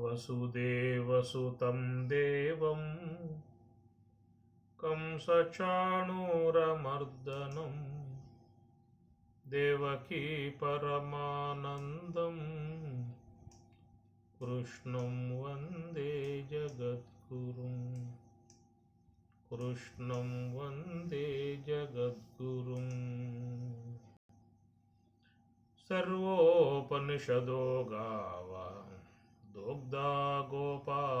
వసుదేవసుతం దేవం కంసచాణూరమర్దనం దేవకీ పరమానందం కృష్ణం వందే జగద్గురుం కృష్ణం వందే జగద్గురుం సర్వోపనిషదో గావ దోగ్ధా గోపాలనందన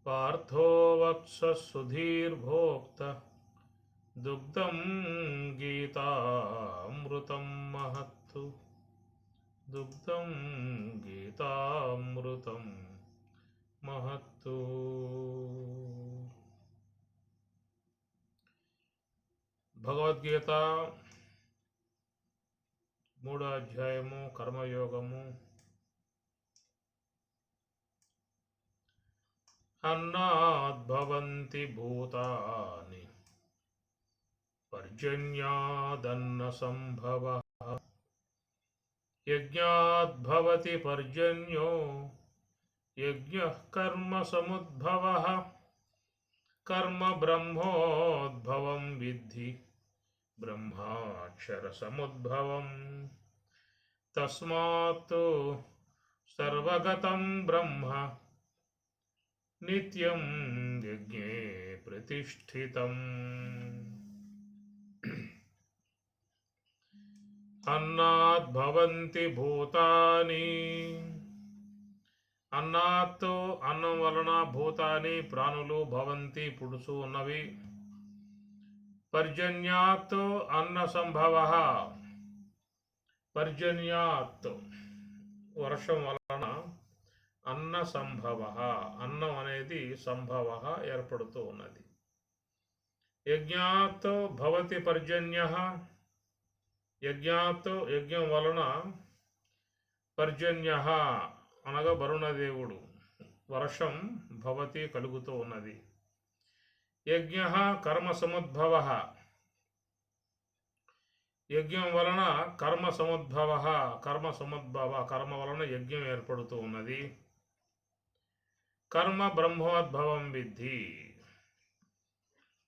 పార్థో వత్స సుధీర్భోక్త దుగ్ధం గీతామృతం మహత్తు దుగ్ధం గీతామృతం మహత్తు. భగవద్గీత 3వ అధ్యాయము కర్మయోగము. అన్నాద్భవంతి భూతాని పర్జన్యాదన్న సంభవః యజ్ఞాద్భవతి పర్జన్యో యజ్ఞః కర్మ సముద్భవః కర్మ బ్రహ్మోద్భవం విద్ధి బ్రహ్మాక్షర సముద్భవం తస్మాత్ సర్వగతం బ్రహ్మ నిత్యం యజ్ఞే ప్రతిష్ఠితం. అన్నాత్ భవంతి భూతాని, అన్నాత్ అన్నం వలన భూతాని ప్రాణులు భవంతి పుడుచు ఉన్నవి. పర్జన్యాత్ అన్న సంభవ, పర్జన్యాత్ వర్షం వలన అన్న సంభవ, అన్నం అనేది సంభవ ఏర్పడుతూ ఉన్నది. యజ్ఞాత్ భవతి పర్జన్య, యజ్ఞాత్ యజ్ఞం వలన పర్జన్య అనగా వరుణదేవుడు వర్షం భవతి కలుగుతూ ఉన్నది. యజ్ఞ కర్మ సముద్భవ, యజ్ఞం వలన కర్మ సముద్భవ, కర్మ సముద్భవ కర్మ వలన యజ్ఞం ఏర్పడుతూ ఉన్నది. కర్మ బ్రహ్మోద్భవం విద్ధి,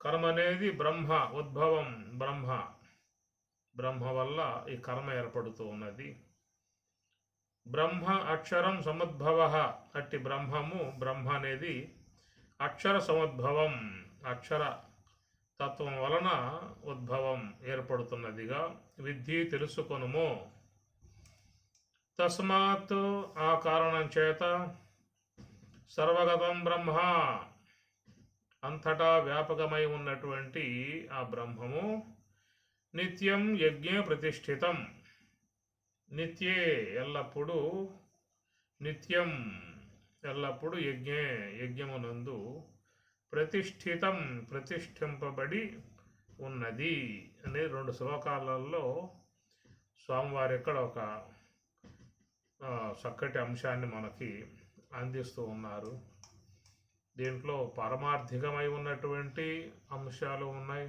కర్మ అనేది బ్రహ్మ ఉద్భవం, బ్రహ్మ వల్ల ఈ కర్మ ఏర్పడుతూ ఉన్నది. బ్రహ్మ అక్షరం సముద్భవ, అట్టి బ్రహ్మము, బ్రహ్మ అనేది అక్షర సముద్భవం, అక్షర తత్వం వలన ఉద్భవం ఏర్పడుతున్నదిగా విద్ధి తెలుసుకొనుము. తస్మాత్ ఆ కారణం చేత సర్వగతం బ్రహ్మ అంతటా వ్యాపకమై ఉన్నటువంటి ఆ బ్రహ్మము నిత్యం యజ్ఞే ప్రతిష్ఠితం, నిత్యే ఎల్లప్పుడూ, నిత్యం ఎల్లప్పుడూ యజ్ఞమునందు ప్రతిష్ఠితం ప్రతిష్ఠింపబడి ఉన్నది అనే 2 శ్లోకాలలో స్వామివారి ఇక్కడ ఒక చక్కటి అంశాన్ని మనకి అందిస్తూ ఉన్నారు. దీంట్లో పారమార్థికమై ఉన్నటువంటి అంశాలు ఉన్నాయి,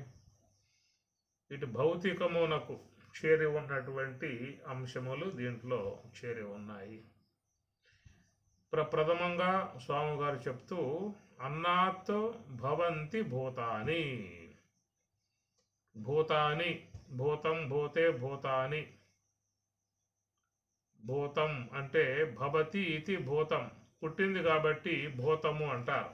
ఇటు భౌతికమునకు చేరి ఉన్నటువంటి అంశములు దీంట్లో చేరి ఉన్నాయి. ప్రథమంగా స్వామిగారు చెప్తూ అన్నాత్ భవంతి భూతాని, భూతాని భూతం భూతే భూతాని, భూతం అంటే భవతి ఇది భూతం, పుట్టింది కాబట్టి భూతము అంటారు.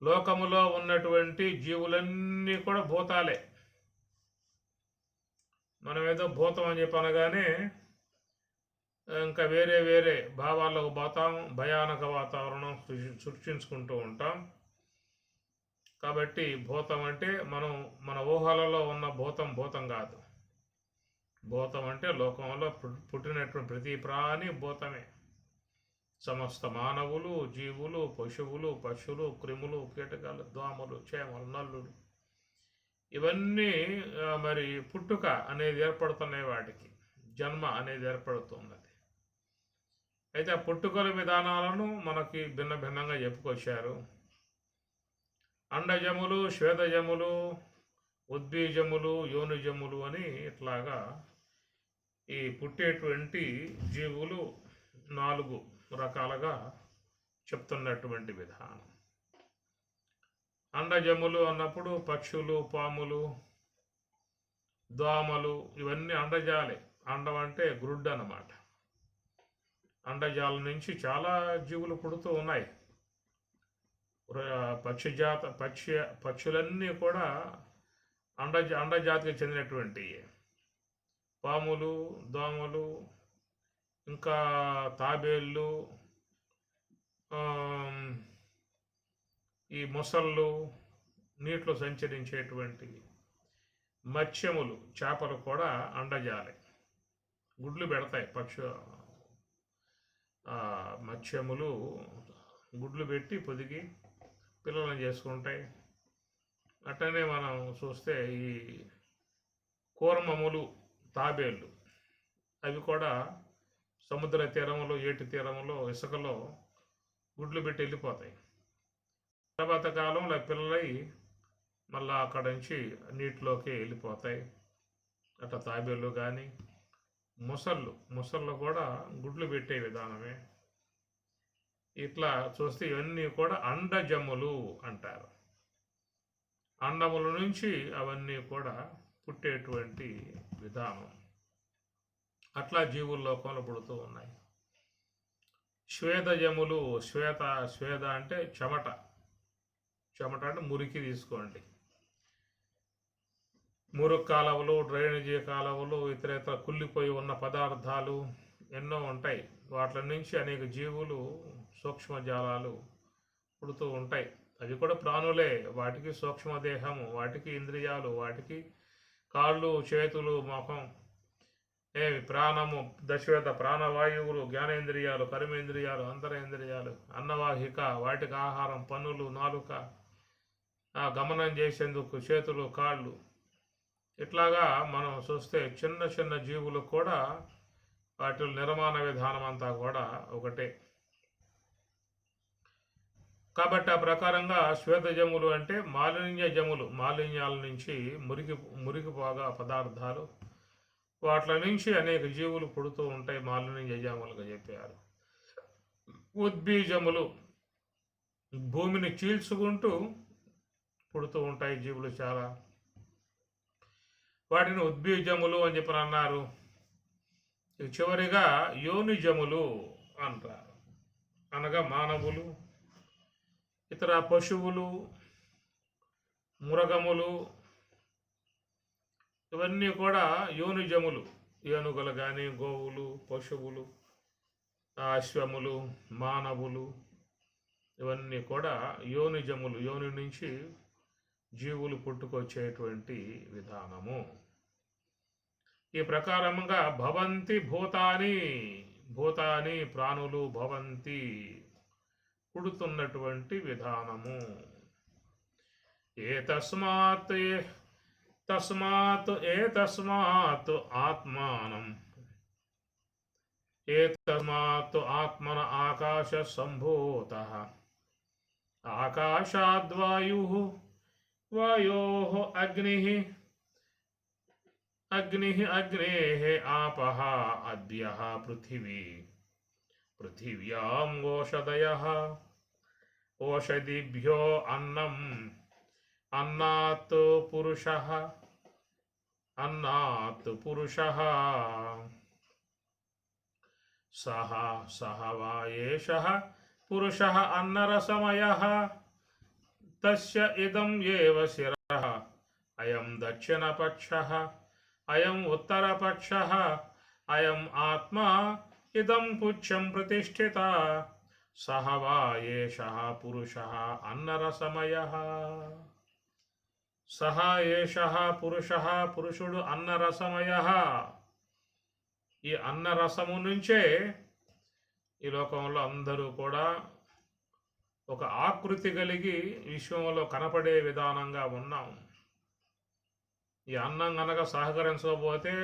లోకములో ఉన్నటువంటి జీవులన్నీ కూడా భూతాలే. మనం ఏదో భూతం అని చెప్పి అనగానే ఇంకా వేరే వేరే భావాలకు పోతాం, భయానక వాతావరణం సృష్టించుకుంటూ ఉంటాం. కాబట్టి భూతం అంటే మన ఊహలలో ఉన్న భూతం కాదు. భూతం అంటే లోకంలో పుట్టినటువంటి ప్రతి ప్రాణి భూతమే. సమస్త మానవులు, జీవులు, పశువులు, పక్షులు, క్రిములు, కీటకాలు, దోమలు, చేమలు, నల్లులు, ఇవన్నీ మరి పుట్టుక అనేది ఏర్పడుతున్నాయి, వాటికి జన్మ అనేది ఏర్పడుతున్నది. అయితే ఆ పుట్టుకల విధానాలను మనకి భిన్నంగా చెప్పుకొచ్చారు. అండజములు, శ్వేతజములు, ఉద్బీజములు, యోనిజములు అని ఇట్లాగా ఈ పుట్టేటువంటి జీవులు 4 రకాలుగా చెప్తున్నటువంటి విధానం. అండజములు అన్నప్పుడు పక్షులు, పాములు, దోమలు ఇవన్నీ అండజాలే. అండం అంటే గ్రుడ్ అన్నమాట. అండజాలం నుంచి చాలా జీవులు పుడుతూ ఉన్నాయి. పక్షులన్నీ కూడా అండజాతికి చెందినటువంటి పాములు, దోమలు, ఇంకా తాబేళ్ళు, ఈ మొసళ్ళు, నీటిలో సంచరించేటువంటి మత్స్యములు, చేపలు కూడా అండజాలే, గుడ్లు పెడతాయి. మత్స్యములు గుడ్లు పెట్టి పొదిగి పిల్లలను చేసుకుంటాయి. అట్లనే మనం చూస్తే ఈ కూర్మములు, తాబేళ్ళు అవి కూడా సముద్ర తీరములో, ఏటి తీరములో, ఇసుకలో గుడ్లు పెట్టి వెళ్ళిపోతాయి. తర్వాత కాలంలో పిల్లలై మళ్ళీ అక్కడ నుంచి నీటిలోకి వెళ్ళిపోతాయి. అట్లా తాబేళ్ళు కానీ మొసళ్ళు కూడా గుడ్లు పెట్టే విధానమే. ఇట్లా చూస్తే ఇవన్నీ కూడా అండజములు అంటారు. అండముల నుంచి అవన్నీ కూడా పుట్టేటువంటి విధానం. అట్లా జీవుల లోకంలో పుడుతూ ఉన్నాయి. శ్వేతజములు, శ్వేత అంటే చెమట అంటే మురికి తీసుకోండి. మురుగు కాలువలు, డ్రైనేజీ కాలువలు, ఇతర కుళ్ళిపోయి ఉన్న పదార్థాలు ఎన్నో ఉంటాయి. వాటి నుంచి అనేక జీవులు, సూక్ష్మజాలాలు పుడుతూ ఉంటాయి. అవి కూడా ప్రాణులే. వాటికి సూక్ష్మదేహము, వాటికి ఇంద్రియాలు, వాటికి కాళ్ళు, చేతులు, ముఖం, ప్రాణము, దశవేద ప్రాణవాయువులు, జ్ఞానేంద్రియాలు, కర్మేంద్రియాలు, అంతరేంద్రియాలు, అన్నవాహిక, వాటికి ఆహారం, పన్నులు, నాలుక, గమనం చేసేందుకు చేతులు, కాళ్ళు. ఇట్లాగా మనం చూస్తే చిన్న చిన్న జీవులు కూడా వాటి నిర్మాణ విధానం అంతా కూడా ఒకటే. కాబట్టి ఆ ప్రకారంగా శ్వేతజములు అంటే మాలిన్యజములు, మాలిన్యాల నుంచి మురిగిపోగా పదార్థాలు, వాటి నుంచి అనేక జీవులు పుడుతూ ఉంటాయి. మాలిన్యజములుగా చెప్పారు. ఉద్బీజములు భూమిని చీల్చుకుంటూ పుడుతూ ఉంటాయి జీవులు చాలా. వాటిని ఉద్బీజములు అని చెప్పి అన్నారు. చివరిగా యోనిజములు అంటారు. అనగా మానవులు, ఇతర పశువులు, మురగములు ఇవన్నీ కూడా యోనిజములు. ఏనుగులు కానీ, గోవులు, పశువులు, అశ్వములు, మానవులు ఇవన్నీ కూడా యోనిజములు. యోని నుంచి జీవులు పుట్టుకొచ్చేటువంటి విధానము. ఈ ప్రకారంగా భవంతి భూతాని ప్రాణులు భవంతి పుడుతున్నటువంటి విధానము. తస్మాత్ ఆత్మన ఆకాశ సంభూతః ఆకాశాద్వాయుః వాయోః అగ్నేః ఆపః అద్యః పృథివ్యాం ఓషధిభ్యో అన్నాత్ పురుషః సహ వా ఏషః పురుషః అన్నరసమయః తస్య ఇదం ఏవ శిరః అయం దక్షిణపక్షః అయం ఉత్తరపక్షః అయం ఆత్మా ఇదం పుచ్చం ప్రతిష్ఠిత సహ వా ఏషః పురుషః అన్నరసమయః. సహ ఏషః పురుషః, పురుషుడు అన్నరసమయః. ఈ అన్నరసము నుంచే ఈ లోకంలో అందరూ కూడా ఒక ఆకృతి కలిగి విశ్వంలో కనపడే విధానంగా ఉన్నాం. ఈ అన్నం కనుక సహకరించకపోతే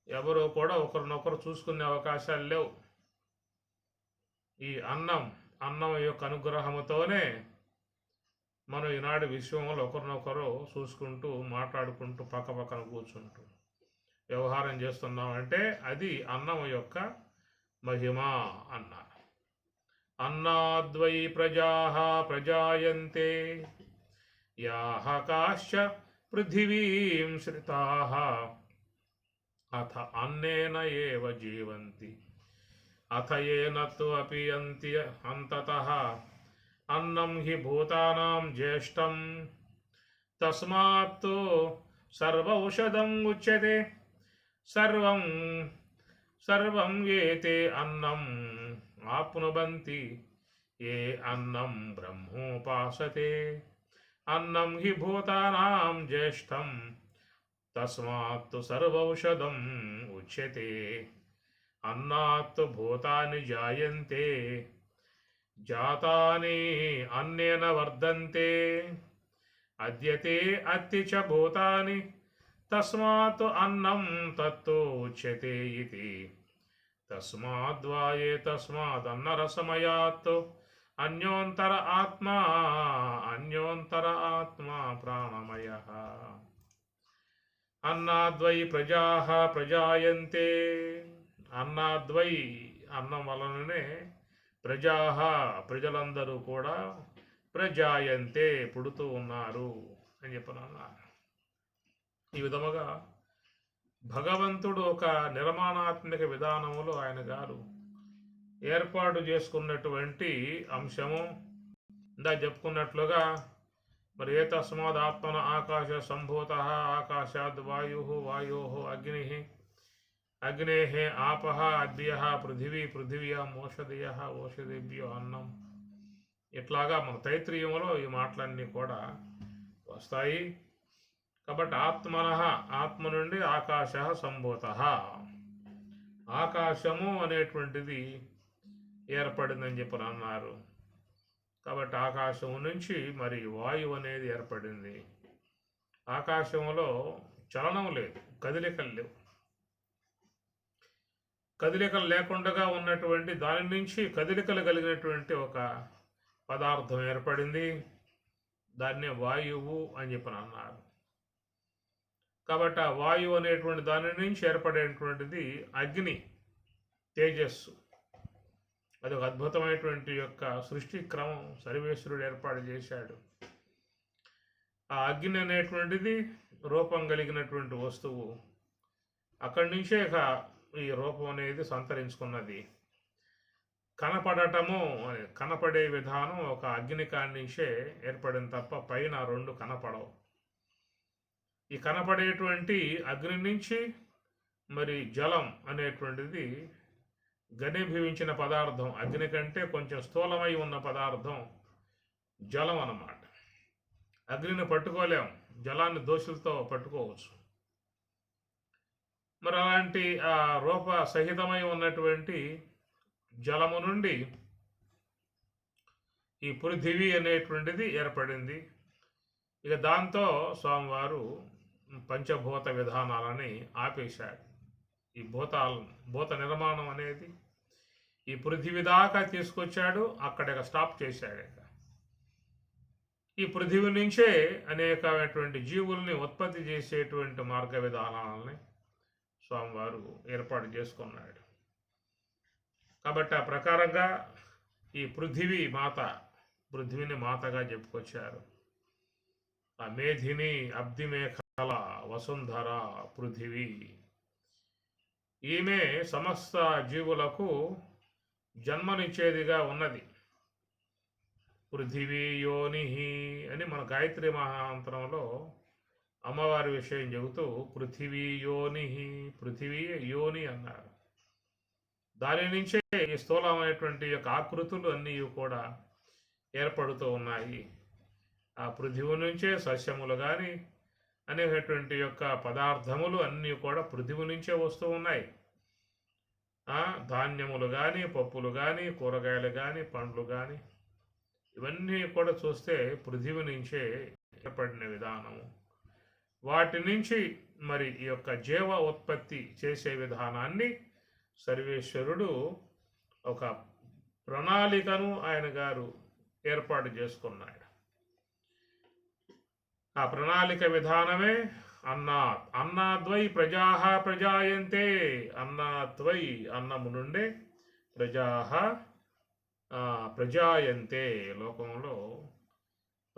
ఎవరు కూడా ఒకరినొకరు చూసుకునే అవకాశాలు లేవు. ఈ అన్నం యొక్క అనుగ్రహముతోనే మనం ఈనాడు విశ్వంలో ఒకరినొకరు చూసుకుంటూ, మాట్లాడుకుంటూ, పక్కపక్కన కూర్చుంటూ వ్యవహారం చేస్తున్నామంటే అది అన్నం యొక్క మహిమ అన్నారు. అన్నాద్వై ప్రజాః ప్రజాయంతే యాః కాశ్చ పృథివీం శ్రితాః అథ అన్నేన ఏవ జీవంతి అథ ఏన తు అపి యంతి అంతతః అన్నం హి భూతానాం జ్యేష్ఠం తస్మాత్తు సర్వౌషధం ఉచ్యతే సర్వం సర్వం ఏతే అన్నం ఆప్నువంతి ఏ అన్నం బ్రహ్మోపాసతే అన్నం హి భూతానాం జ్యేష్ఠం తస్మాత్తు సర్వౌషధం ఉచ్యతే అన్నాత్తు భూతాని జాయంతే జాతాని అన్నేన వర్ధంతే అద్యతే అత్తి చ భూతాని తస్మాత్ అన్నం తత్తు ఉచ్యతే ఇతి తస్మాద్వాయే తస్మాదన్నరసమయాత్ అన్యోంతర ఆత్మా ప్రాణమయః అన్నాద్వై ప్రజాః ప్రజాయంతే అన్నాద్వై అన్నం వలననే ప్రజాః ప్రజలందరూ కూడా ప్రజాయంతే పుడుతూ ఉన్నారు అని చెప్పనన్నారు. ఈ విధముగా భగవంతుడు ఒక నిర్మాణాత్మక విధానములో ఆయన గారు ఏర్పాటు చేసుకున్నటువంటి అంశము ఇందా చెప్పుకున్నట్లుగా మరి ఏ తస్మాద్ ఆత్మన ఆకాశ సంభూత ఆకాశాద్ వాయు వాయో అగ్ని అగ్నే ఆపః అద్య పృథివీ పృథివ్యాం ఓషధయ ఓషధేభ్యో అన్నం. ఇట్లాగా మన తైత్రీయంలో ఈ మాటలన్నీ కూడా వస్తాయి. కాబట్టి ఆత్మ నుండి ఆకాశ సంభూత ఆకాశము అనేటువంటిది ఏర్పడిందని చెప్పి అన్నారు. కాబట్టి ఆకాశము నుంచి మరి వాయువు అనేది ఏర్పడింది. ఆకాశంలో చలనం లేదు, కదలికలు లేవు. కదలికలు లేకుండా ఉన్నటువంటి దాని నుంచి కదలికలు కలిగినటువంటి ఒక పదార్థం ఏర్పడింది. దాన్నే వాయువు అని చెప్పి అన్నారు. కాబట్టి ఆ వాయువు అనేటువంటి దాని నుంచి ఏర్పడేటువంటిది అగ్ని, తేజస్సు. అది ఒక అద్భుతమైనటువంటి యొక్క సృష్టి క్రమం సర్వేశ్వరుడు ఏర్పాటు చేశాడు. ఆ అగ్ని అనేటువంటిది రూపం కలిగినటువంటి వస్తువు. అక్కడి నుంచే ఈ రూపం అనేది సంతరించుకున్నది. కనపడే విధానం ఒక అగ్ని కాడి నుంచే ఏర్పడింది తప్ప పైన రెండు కనపడవు. ఈ కనపడేటువంటి అగ్ని నుంచి మరి జలం అనేటువంటిది ఘనీభవించిన పదార్థం, అగ్ని కంటే కొంచెం స్థూలమై ఉన్న పదార్థం జలం అన్నమాట. అగ్నిని పట్టుకోలేం, జలాన్ని దోషులతో పట్టుకోవచ్చు. మరి అలాంటి ఆ రూప సహితమై ఉన్నటువంటి జలము నుండి ఈ పృథివీ అనేటువంటిది ఏర్పడింది. ఇక దాంతో స్వామివారు పంచభూత విధానాలని ఆపేశాడు. ఈ భూత నిర్మాణం అనేది ఈ పృథివీ దాకా తీసుకొచ్చాడు, అక్కడ స్టాప్ చేశాడు. ఈ పృథివీ నుంచే అనేకమైనటువంటి జీవుల్ని ఉత్పత్తి చేసేటువంటి మార్గ విధానాలని స్వామివారు ఏర్పాటు చేసుకున్నాడు. కాబట్టి ఆ ప్రకారంగా ఈ పృథివీని మాతగా చెప్పుకొచ్చారు. ఆ మేధిని అబ్దిమేఖల వసుంధర పృథివీ, ఈమె సమస్త జీవులకు జన్మనిచ్చేదిగా ఉన్నది. పృథివీ యోని అని మన గాయత్రి మహామంత్రంలో అమ్మవారి విషయం చెబుతూ పృథివీ యోని, పృథివీ యోని అన్నారు. దాని నుంచే ఈ స్థూలమైనటువంటి యొక్క ఆకృతులు అన్నీ కూడా ఏర్పడుతూ ఉన్నాయి. ఆ పృథివీ నుంచే సస్యములు కానీ అనేటువంటి యొక్క పదార్థములు అన్నీ కూడా పృథివీ నుంచే వస్తూ ఉన్నాయి. ధాన్యములు కానీ, పప్పులు కానీ, కూరగాయలు కానీ, పండ్లు కానీ, ఇవన్నీ కూడా చూస్తే పృథివీ నుంచే ఏర్పడిన విధానము. వాటి నుంచి మరి ఈ యొక్క జీవ ఉత్పత్తి చేసే విధానాన్ని సర్వేశ్వరుడు ఒక ప్రణాళికను ఆయన గారు ఏర్పాటు చేసుకున్నాడు. ఆ ప్రణాళిక విధానమే అన్నాత్. అన్నాద్వై ప్రజా ప్రజాయంతే. అన్నాద్వై అన్నము నుండే ప్రజా ప్రజాయంతే. లోకంలో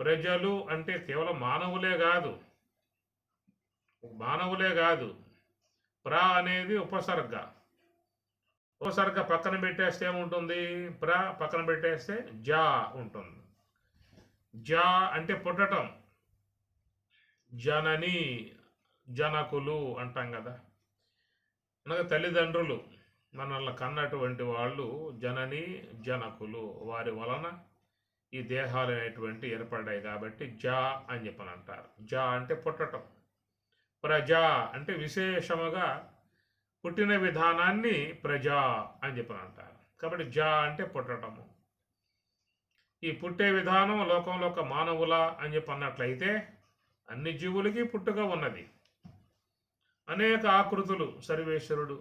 ప్రజలు అంటే కేవలం మానవులే కాదు, ప్ర అనేది ఉపసర్గ. ఉపసర్గ పక్కన పెట్టేస్తే ఏముంటుంది? ప్ర పక్కన పెట్టేస్తే జా ఉంటుంది. జా అంటే పుట్టటం. జనని, జనకులు అంటాం కదా. అనగా తల్లిదండ్రులు, మనల్ని కన్నటువంటి వాళ్ళు జనని జనకులు, వారి వలన ఈ దేహాలు అనేటువంటి ఏర్పడ్డాయి కాబట్టి జా అని చెప్పని అంటారు. జా అంటే పుట్టటం. ప్రజా అంటే విశేషముగా పుట్టిన విధానాన్ని ప్రజా అని చెప్పని అంటారు. కాబట్టి జా అంటే పుట్టటము. ఈ పుట్టే విధానం లోకంలో ఒక మానవుల అని చెప్పి అన్నట్లయితే అన్ని జీవులకి పుట్టుక ఉన్నది. అనేక ఆకృతులు సర్వేశ్వరుడు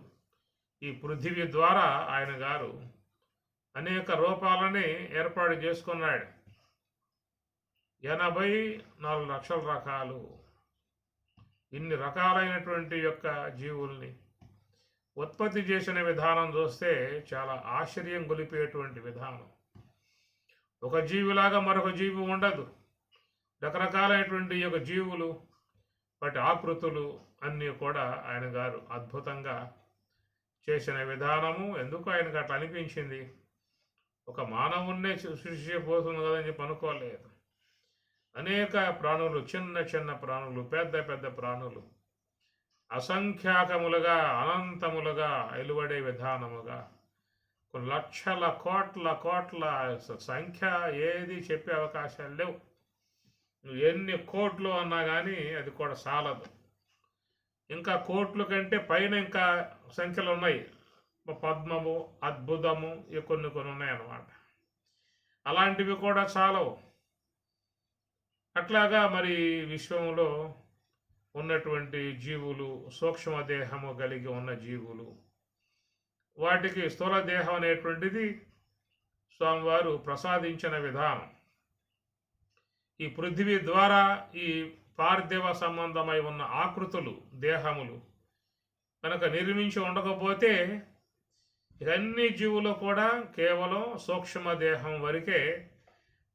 ఈ పృథివీ ద్వారా ఆయన గారు అనేక రూపాలని ఏర్పాటు చేసుకున్నాడు. 84 లక్షల రకాలు. ఇన్ని రకాలైనటువంటి యొక్క జీవుల్ని ఉత్పత్తి చేసిన విధానం చూస్తే చాలా ఆశ్చర్యం గొలిపేటువంటి విధానం. ఒక జీవిలాగా మరొక జీవి ఉండదు. రకరకాలైనటువంటి యొక్క జీవులు, వాటి ఆకృతులు అన్నీ కూడా ఆయన గారు అద్భుతంగా చేసిన విధానము. ఎందుకు ఆయనకు అట్లా అనిపించింది? ఒక మానవున్నే సృష్టి చేయబోతుంది కదని చెప్పి అనుకోలేదు. అనేక ప్రాణులు, చిన్న చిన్న ప్రాణులు, పెద్ద పెద్ద ప్రాణులు, అసంఖ్యాకములుగా అనంతములుగా వెలువడే విధానముగా కొన్ని లక్షల కోట్ల సంఖ్య ఏది చెప్పే అవకాశాలు లేవు. నువ్వు ఎన్ని కోట్లు అన్నా కానీ అది కూడా చాలదు. ఇంకా కోట్ల కంటే పైన ఇంకా సంఖ్యలు ఉన్నాయి. పద్మము, అద్భుతము, ఇవి కొన్ని ఉన్నాయన్నమాట. అలాంటివి కూడా చాలవు. అట్లాగా మరి విశ్వంలో ఉన్నటువంటి జీవులు, సూక్ష్మ దేహము కలిగి ఉన్న జీవులు, వాటికి స్థూల దేహం అనేటువంటిది స్వామివారు ప్రసాదించిన విధానం. ఈ పృథివీ ద్వారా ఈ పార్థివ సంబంధమై ఉన్న ఆకృతులు, దేహములు కనుక నిర్మించి ఉండకపోతే ఇవన్నీ జీవులు కూడా కేవలం సూక్ష్మ దేహం వరకే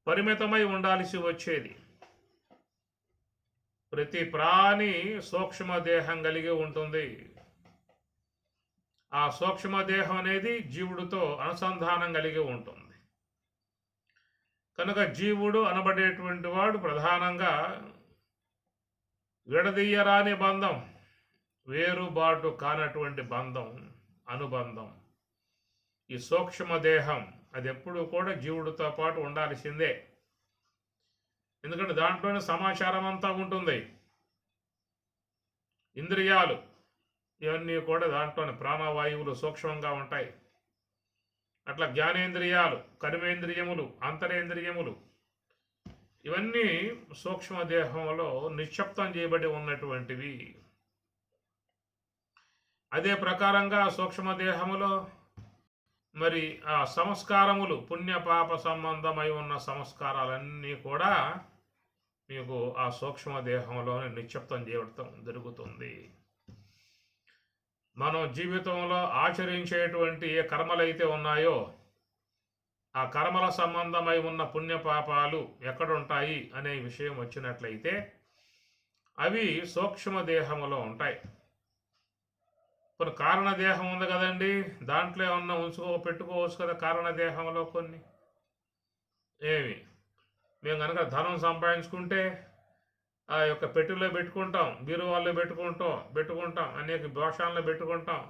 పరిమితమై ఉండాల్సి వచ్చేది. ప్రతి ప్రాణి సూక్ష్మ దేహం కలిగి ఉంటుంది. ఆ సూక్ష్మ దేహం అనేది జీవుడితో అనుసంధానం కలిగి ఉంటుంది. కనుక జీవుడు అనబడేటువంటి వాడు ప్రధానంగా విడదీయరాని బంధం, వేరుబాటు కానటువంటి బంధం, అనుబంధం. ఈ సూక్ష్మ దేహం అది ఎప్పుడూ కూడా జీవుడితో పాటు ఉండాల్సిందే. ఎందుకంటే దాంట్లోనే సమాచారం అంతా ఉంటుంది. ఇంద్రియాలు ఇవన్నీ కూడా దాంట్లోనే, ప్రాణవాయువులు సూక్ష్మంగా ఉంటాయి. అట్లా జ్ఞానేంద్రియాలు, కర్మేంద్రియములు, అంతరేంద్రియములు ఇవన్నీ సూక్ష్మదేహంలో నిశ్శబ్దం చేయబడి ఉన్నటువంటివి. అదే ప్రకారంగా సూక్ష్మదేహములో మరి ఆ సంస్కారములు, పుణ్యపాప సంబంధమై ఉన్న సంస్కారాలన్నీ కూడా మీకు ఆ సూక్ష్మదేహంలోనే నిశ్శబ్దం చేయడం జరుగుతుంది. మనం జీవితంలో ఆచరించేటువంటి ఏ కర్మలైతే ఉన్నాయో ఆ కర్మల సంబంధమై ఉన్న పుణ్యపాపాలు ఎక్కడుంటాయి అనే విషయం వచ్చినట్లయితే అవి సూక్ష్మదేహములో ఉంటాయి. కొన్ని కారణదేహం ఉంది కదండి, దాంట్లో ఏమన్నా పెట్టుకోవచ్చు కదా కారణదేహంలో కొన్ని. ఏమి మేము కనుక ధనం సంపాదించుకుంటే ఆ యొక్క పెట్టెలో పెట్టుకుంటాం, బీరువాల్లో పెట్టుకుంటాం, అనేక దోషాల్లో పెట్టుకుంటాం,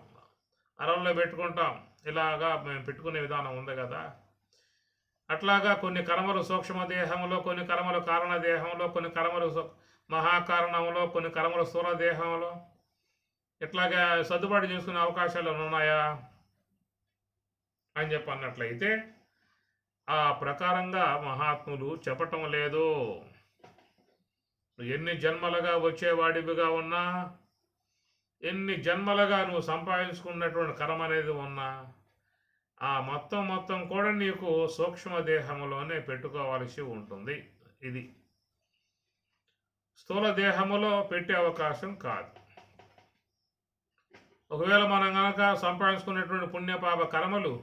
అరల్లో పెట్టుకుంటాం. ఇలాగా మేము పెట్టుకునే విధానం ఉంది కదా. అట్లాగా కొన్ని కర్మలు సూక్ష్మదేహంలో, కొన్ని కర్మలు కారణదేహంలో, కొన్ని కర్మలు మహాకారణంలో, కొన్ని కర్మలు స్థూలదేహంలో ఇట్లాగా సర్దుబాటు చేసుకునే అవకాశాలు ఉన్నాయా అని చెప్పి అన్నట్లయితే ఆ ప్రకారంగా మహాత్ములు చెప్పటం లేదు. ఎన్ని జన్మలుగా వచ్చేవాడివిగా ఉన్నా, ఎన్ని జన్మలుగా నువ్వు సంపాదించుకున్నటువంటి కర్మ అనేది ఉన్నా, ఆ మొత్తం కూడా నీకు సూక్ష్మదేహంలోనే పెట్టుకోవాల్సి ఉంటుంది. ఇది స్థూల దేహములో పెట్టే అవకాశం కాదు. ఒకవేళ మనం గనక సంపాదించుకున్నటువంటి పుణ్యపాప కర్మలు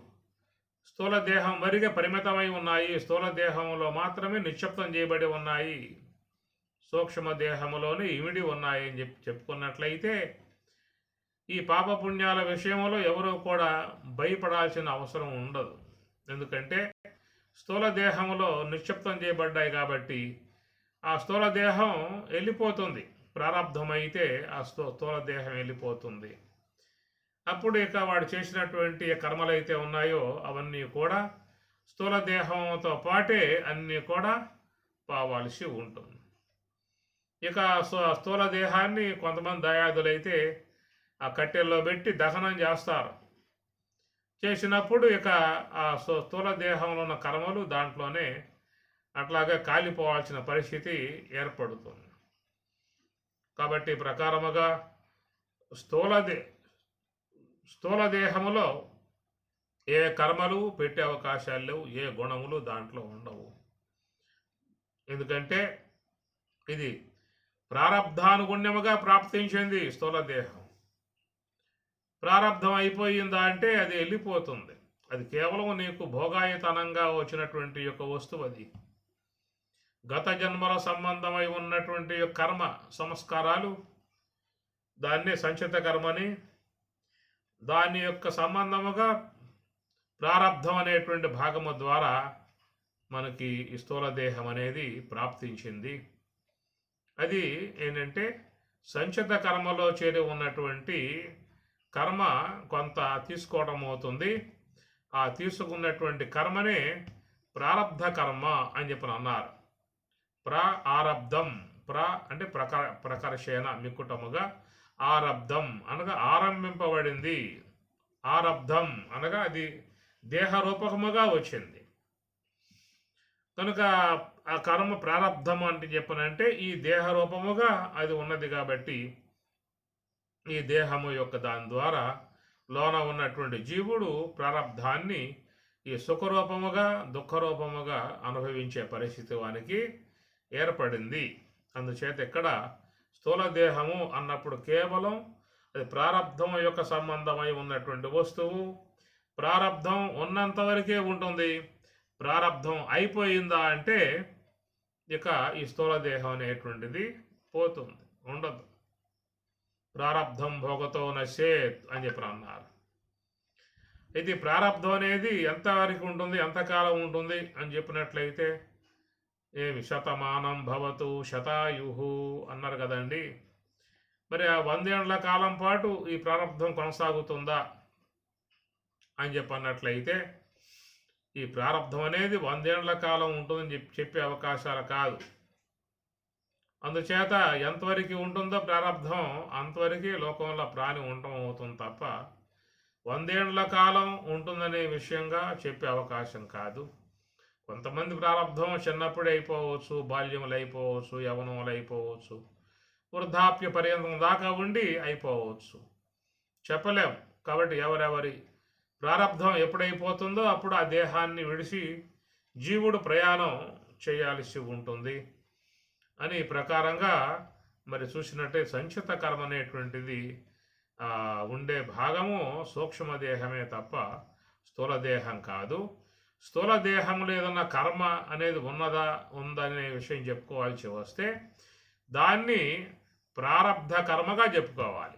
స్థూల దేహం వరకే పరిమితమై ఉన్నాయి, స్థూల దేహంలో మాత్రమే నిక్షిప్తం చేయబడి ఉన్నాయి, సూక్ష్మ దేహములోనే ఇమిడి ఉన్నాయి అని చెప్పుకున్నట్లయితే ఈ పాపపుణ్యాల విషయంలో ఎవరూ కూడా భయపడాల్సిన అవసరం ఉండదు. ఎందుకంటే స్థూల దేహంలో నిక్షిప్తం చేయబడ్డాయి కాబట్టి ఆ స్థూల దేహం వెళ్ళిపోతుంది. ప్రారంధమైతే ఆ స్థూల దేహం వెళ్ళిపోతుంది. అప్పుడు ఇక వాడు చేసినటువంటి కర్మలు అయితే ఉన్నాయో అవన్నీ కూడా స్థూల దేహంతో పాటే అన్నీ కూడా పోవాల్సి ఉంటుంది. ఇక స్థూల దేహాన్ని కొంతమంది దయాదులైతే ఆ కట్టెల్లో పెట్టి దహనం చేస్తారు. చేసినప్పుడు ఇక ఆ స్థూల దేహంలో ఉన్న కర్మలు దాంట్లోనే అట్లాగే కాలిపోవాల్సిన పరిస్థితి ఏర్పడుతుంది. కాబట్టి ప్రకారముగా స్థూల దేహములో ఏ కర్మలు పెట్టే అవకాశాలు లేవు, ఏ గుణములు దాంట్లో ఉండవు. ఎందుకంటే ఇది ప్రారబ్ధానుగుణ్యముగా ప్రాప్తించింది స్థూల దేహం. ప్రారబ్ధం అయిపోయిందా అంటే అది వెళ్ళిపోతుంది. అది కేవలం నీకు భోగాయతనంగా వచ్చినటువంటి యొక్క వస్తువు. అది గత జన్మల సంబంధమై ఉన్నటువంటి కర్మ సంస్కారాలు, దాన్నే సంచిత కర్మని, దాని యొక్క సంబంధముగా ప్రారబ్ధం అనేటువంటి భాగము ద్వారా మనకి ఈ స్థూల దేహం అనేది ప్రాప్తించింది. అది ఏంటంటే సంచిత కర్మలో చేరి ఉన్నటువంటి కర్మ కొంత తీసుకోవడం అవుతుంది. ఆ తీసుకున్నటువంటి కర్మనే ప్రారబ్ధ కర్మ అని చెప్పి అన్నారు. ఆరబ్ధం అంటే ప్రకర్షణ మిక్కుటముగా, ఆరబ్ధం అనగా ఆరంభింపబడింది, ఆరబ్ధం అనగా అది దేహరూపకముగా వచ్చింది. కనుక ఆ కర్మ ప్రారబ్ధం అంటే చెప్పనంటే ఈ దేహరూపముగా అది ఉన్నది కాబట్టి ఈ దేహము యొక్క దాని ద్వారా లోన ఉన్నటువంటి జీవుడు ప్రారబ్ధాన్ని ఈ సుఖరూపముగా దుఃఖరూపముగా అనుభవించే పరిస్థితి వానికి ఏర్పడింది. అందుచేత ఇక్కడ స్థూల దేహము అన్నప్పుడు కేవలం అది ప్రారబ్ధం యొక్క సంబంధమై ఉన్నటువంటి వస్తువు. ప్రారబ్ధం ఉన్నంత వరకే ఉంటుంది. ప్రారబ్ధం అయిపోయిందా అంటే ఇక ఈ స్థూల దేహం అనేటువంటిది పోతుంది, ఉండదు. ప్రారబ్ధం భోగతో నశ్యేత్ అని చెప్పి అన్నారు. ఇది ప్రారబ్ధం అనేది ఎంతవరకు ఉంటుంది, ఎంతకాలం ఉంటుంది అని చెప్పినట్లయితే ఏమి శతమానం భవతు శతాయుహు అన్నారు కదండి. మరి ఆ 100 ఏళ్ల కాలం పాటు ఈ ప్రారబ్ధం కొనసాగుతుందా అని చెప్పన్నట్లయితే ఈ ప్రారబ్ధం అనేది 100 ఏళ్ల కాలం ఉంటుందని చెప్పే అవకాశాలు కాదు. అందుచేత ఎంతవరకు ఉంటుందో ప్రారబ్ధం అంతవరకు లోకంలో ప్రాణి ఉండటం అవుతుంది తప్ప 100 ఏళ్ల కాలం ఉంటుందనే విషయంగా చెప్పే అవకాశం కాదు. కొంతమంది ప్రారబ్ధం చిన్నప్పుడే అయిపోవచ్చు, బాల్యములు అయిపోవచ్చు, యవనములు అయిపోవచ్చు, వృద్ధాప్య పర్యంతం దాకా ఉండి అయిపోవచ్చు, చెప్పలేం. కాబట్టి ఎవరెవరి ప్రారబ్ధం ఎప్పుడైపోతుందో అప్పుడు ఆ దేహాన్ని విడిచి జీవుడు ప్రయాణం చేయాల్సి ఉంటుంది అని ప్రకారంగా మరి చూసినట్టే సంచిత కర్మ అనేటువంటిది ఉండే భాగము సూక్ష్మదేహమే తప్ప స్థూల దేహం కాదు. స్థూల దేహంలో ఏదన్నా కర్మ అనేది ఉందనే విషయం చెప్పుకోవాల్సి వస్తే దాన్ని ప్రారబ్ధ కర్మగా చెప్పుకోవాలి.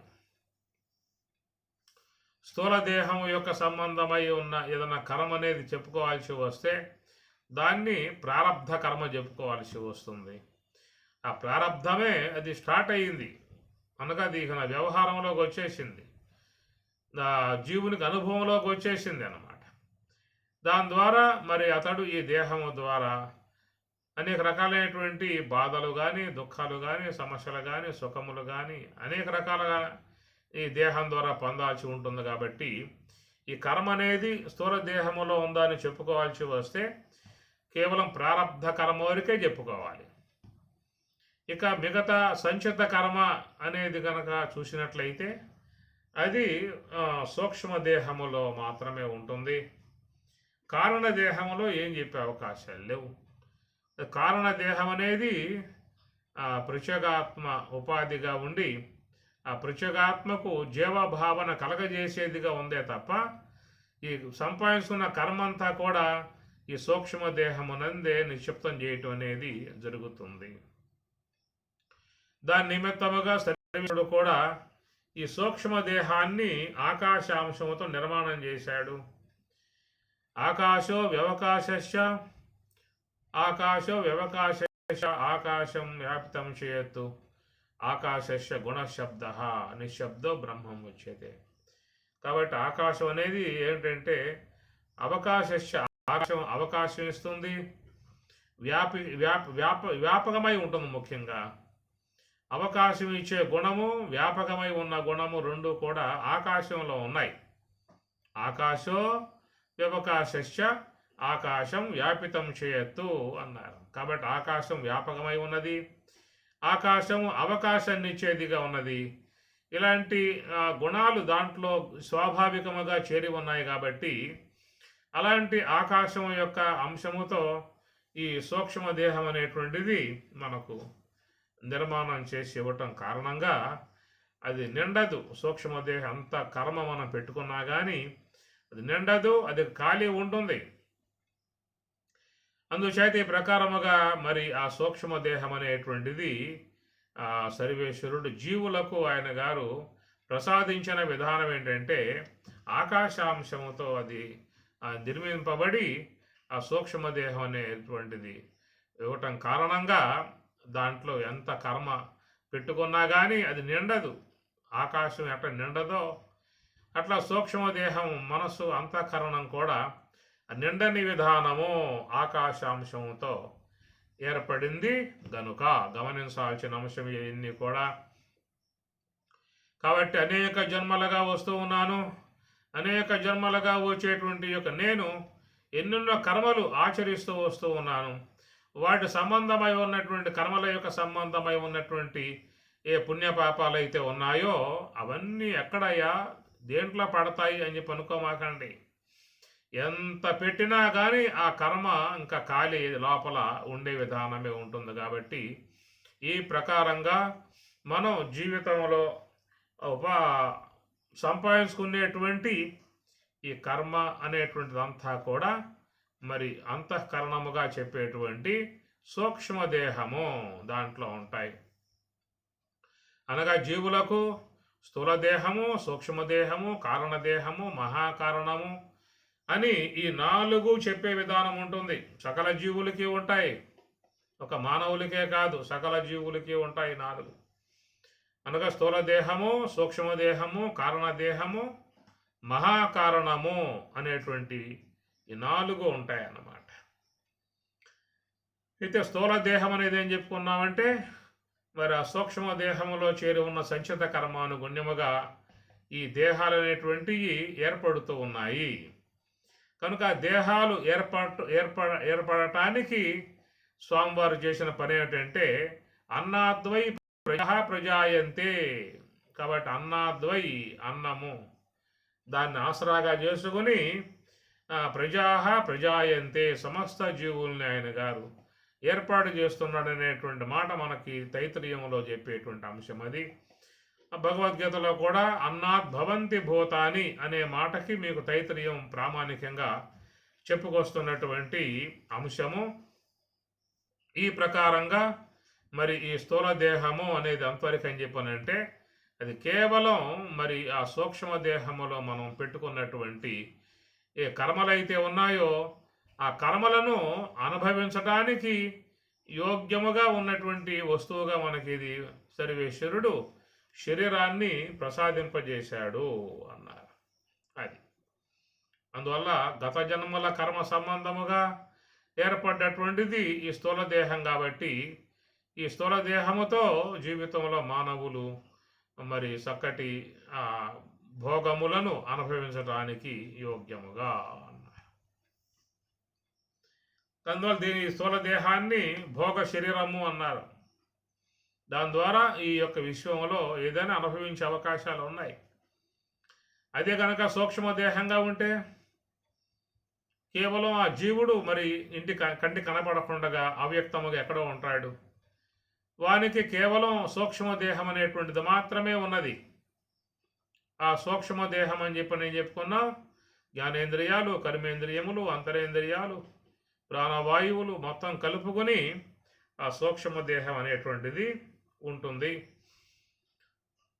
స్థూల దేహం యొక్క సంబంధమై ఉన్న ఏదైనా కర్మ అనేది చెప్పుకోవాల్సి వస్తే దాన్ని ప్రారబ్ధ కర్మ చెప్పుకోవాల్సి వస్తుంది. ఆ ప్రారబ్ధమే అది స్టార్ట్ అయ్యింది అనగా అది ఇక నా వ్యవహారంలోకి వచ్చేసింది, నా జీవునికి అనుభవంలోకి వచ్చేసింది అన్నమాట. దాని ద్వారా మరి అతడు ఈ దేహము ద్వారా అనేక రకాలైనటువంటి బాధలు కానీ, దుఃఖాలు కానీ, సమస్యలు కానీ, సుఖములు కానీ అనేక రకాలుగా ఈ దేహం ద్వారా పొందాల్సి ఉంటుంది. కాబట్టి ఈ కర్మ అనేది స్థూల దేహములో ఉందని చెప్పుకోవాల్సి వస్తే కేవలం ప్రారబ్ధ కర్మ వరకే చెప్పుకోవాలి. ఇక మిగతా సంచిత కర్మ అనేది కనుక చూసినట్లయితే అది సూక్ష్మ దేహములో మాత్రమే ఉంటుంది. కారణ దేహములో ఏం చెప్పే అవకాశాలు లేవు. కారణ దేహం అనేది ఆ పృచగాత్మ ఉపాధిగా ఉండి ఆ పృచగాత్మకు జీవభావన కలగజేసేదిగా ఉందే తప్ప ఈ సంపాదించుకున్న కర్మంతా కూడా ఈ సూక్ష్మ దేహమునందే నిక్షిప్తం చేయటం అనేది జరుగుతుంది. దాని నిమిత్తముగా సర్వేశ్వరుడు కూడా ఈ సూక్ష్మ దేహాన్ని ఆకాశాంశముతో నిర్మాణం చేశాడు. ఆకాశో వ్యవకాశస్య ఆకాశో వ్యవకాశ ఆకాశం వ్యాప్తం చేయత్తు ఆకాశస్య గుణశబ్ద నిశ్శబ్దో బ్రహ్మం వచ్చేదే. కాబట్టి ఆకాశం అనేది ఏంటంటే అవకాశస్య ఆకాశం అవకాశం ఇస్తుంది, వ్యాపకమై ఉంటుంది. ముఖ్యంగా అవకాశం ఇచ్చే గుణము, వ్యాపకమై ఉన్న గుణము రెండు కూడా ఆకాశంలో ఉన్నాయి. ఆకాశో వ్యవకాశస్య ఆకాశం వ్యాపితం చేయత్తు అన్నారు. కాబట్టి ఆకాశం వ్యాపకమై ఉన్నది, ఆకాశం అవకాశాన్ని ఇచ్చేదిగా ఉన్నది. ఇలాంటి గుణాలు దాంట్లో స్వాభావికముగా చేరి ఉన్నాయి. కాబట్టి అలాంటి ఆకాశం యొక్క అంశముతో ఈ సూక్ష్మదేహం అనేటువంటిది మనకు నిర్మాణం చేసి ఇవ్వటం కారణంగా అది నిండదు. సూక్ష్మదేహం అంత కర్మ మనం పెట్టుకున్నా కానీ అది నిండదు, అది ఖాళీ ఉంటుంది. అందుచేత ఈ ప్రకారముగా మరి ఆ సూక్ష్మదేహం అనేటువంటిది సర్వేశ్వరుడు జీవులకు ఆయన గారు ప్రసాదించిన విధానం ఏంటంటే ఆకాశాంశముతో అది నిర్మింపబడి ఆ సూక్ష్మదేహం అనేటువంటిది ఇవ్వటం కారణంగా దాంట్లో ఎంత కర్మ పెట్టుకున్నా కానీ అది నిండదు. ఆకాశం ఎట్లా నిండదో అట్లా సూక్ష్మదేహం మనస్సు అంతఃకరణం కూడా నిండని విధానము ఆకాశాంశంతో ఏర్పడింది గనుక గమనించాల్సిన అంశం ఇవన్నీ కూడా. కాబట్టి అనేక జన్మలుగా వస్తూ ఉన్నాను, అనేక జన్మలుగా వచ్చేటువంటి యొక్క నేను ఎన్నెన్నో కర్మలు ఆచరిస్తూ వస్తూ ఉన్నాను. వాటి సంబంధమై ఉన్నటువంటి కర్మల యొక్క సంబంధమై ఉన్నటువంటి ఏ పుణ్యపాపాలు అయితే ఉన్నాయో అవన్నీ ఎక్కడయ్యా దేంట్లో పడతాయి అని చెప్పి అనుకోమాకండి. ఎంత పెట్టినా కానీ ఆ కర్మ ఇంకా ఖాళీ లోపల ఉండే విధానమే ఉంటుంది. కాబట్టి ఈ ప్రకారంగా మనం జీవితంలో సంపాదించుకునేటువంటి ఈ కర్మ అనేటువంటిదంతా కూడా మరి అంతఃకరణముగా చెప్పేటువంటి సూక్ష్మదేహము దాంట్లో ఉంటాయి. అనగా జీవులకు స్థూలదేహము, సూక్ష్మదేహము, కారణదేహము, మహాకారణము అని ఈ 4 చెప్పే విధానం ఉంటుంది. సకల జీవులకి ఉంటాయి, ఒక మానవులకే కాదు, సకల జీవులకి ఉంటాయి 4. అనగా స్థూలదేహము, సూక్ష్మదేహము, కారణదేహము, మహాకారణము అనేటువంటి ఈ 4 ఉంటాయి అన్నమాట. అయితే స్థూలదేహం అనేది ఏం చెప్పుకున్నామంటే మరి ఆ సూక్ష్మదేహములో చేరి ఉన్న సంచిత కర్మానుగుణ్యముగా ఈ దేహాలు అనేటువంటివి ఏర్పడుతూ ఉన్నాయి. కనుక దేహాలు ఏర్పడటానికి స్వామివారు చేసిన పని ఏమిటంటే అన్నాద్వై ప్రజాయంతే. కాబట్టి అన్నాద్వై అన్నము దాన్ని ఆసరాగా చేసుకుని ప్రజాయంతే సమస్త జీవుల్ని ఆయన గారు ఏర్పాటు చేస్తున్నాడనేటువంటి మాట మనకి తైత్రీయంలో చెప్పేటువంటి అంశం. అది భగవద్గీతలో కూడా అన్నాత్ భవంతి భూతాని అనే మాటకి మీకు తైత్రీయం ప్రామాణికంగా చెప్పుకొస్తున్నటువంటి అంశము. ఈ ప్రకారంగా మరి ఈ స్థూల దేహము అనేది అంతవరకు అని చెప్పానంటే అది కేవలం మరి ఆ సూక్ష్మ దేహములో మనం పెట్టుకున్నటువంటి ఏ కర్మలైతే ఉన్నాయో ఆ కర్మలను అనుభవించడానికి యోగ్యముగా ఉన్నటువంటి వస్తువుగా మనకి ఇది సర్వేశ్వరుడు శరీరాన్ని ప్రసాదింపజేశాడు అన్నారు. అది అందువల్ల గత జన్మల కర్మ సంబంధముగా ఏర్పడ్డటువంటిది ఈ స్థూల దేహం. కాబట్టి ఈ స్థూల దేహముతో జీవితంలో మానవులు మరి చక్కటి భోగములను అనుభవించడానికి యోగ్యముగా అన్నారు. అందువల్ల దీని స్థూల దేహాన్ని భోగ శరీరము అన్నారు. దాని ద్వారా ఈ యొక్క విశ్వంలో ఏదైనా అనుభవించే అవకాశాలు ఉన్నాయి. అదే కనుక సూక్ష్మదేహంగా ఉంటే కేవలం ఆ జీవుడు మరి కంటి కనపడకుండా అవ్యక్తముగా ఎక్కడో ఉంటాడు. వానికి కేవలం సూక్ష్మదేహం అనేటువంటిది మాత్రమే ఉన్నది. ఆ సూక్ష్మదేహం అని చెప్పి నేను చెప్పుకున్నా, జ్ఞానేంద్రియాలు, కర్మేంద్రియములు, అంతరేంద్రియాలు, ప్రాణవాయువులు మొత్తం కలుపుకొని ఆ సూక్ష్మదేహం అనేటువంటిది ఉంటుంది.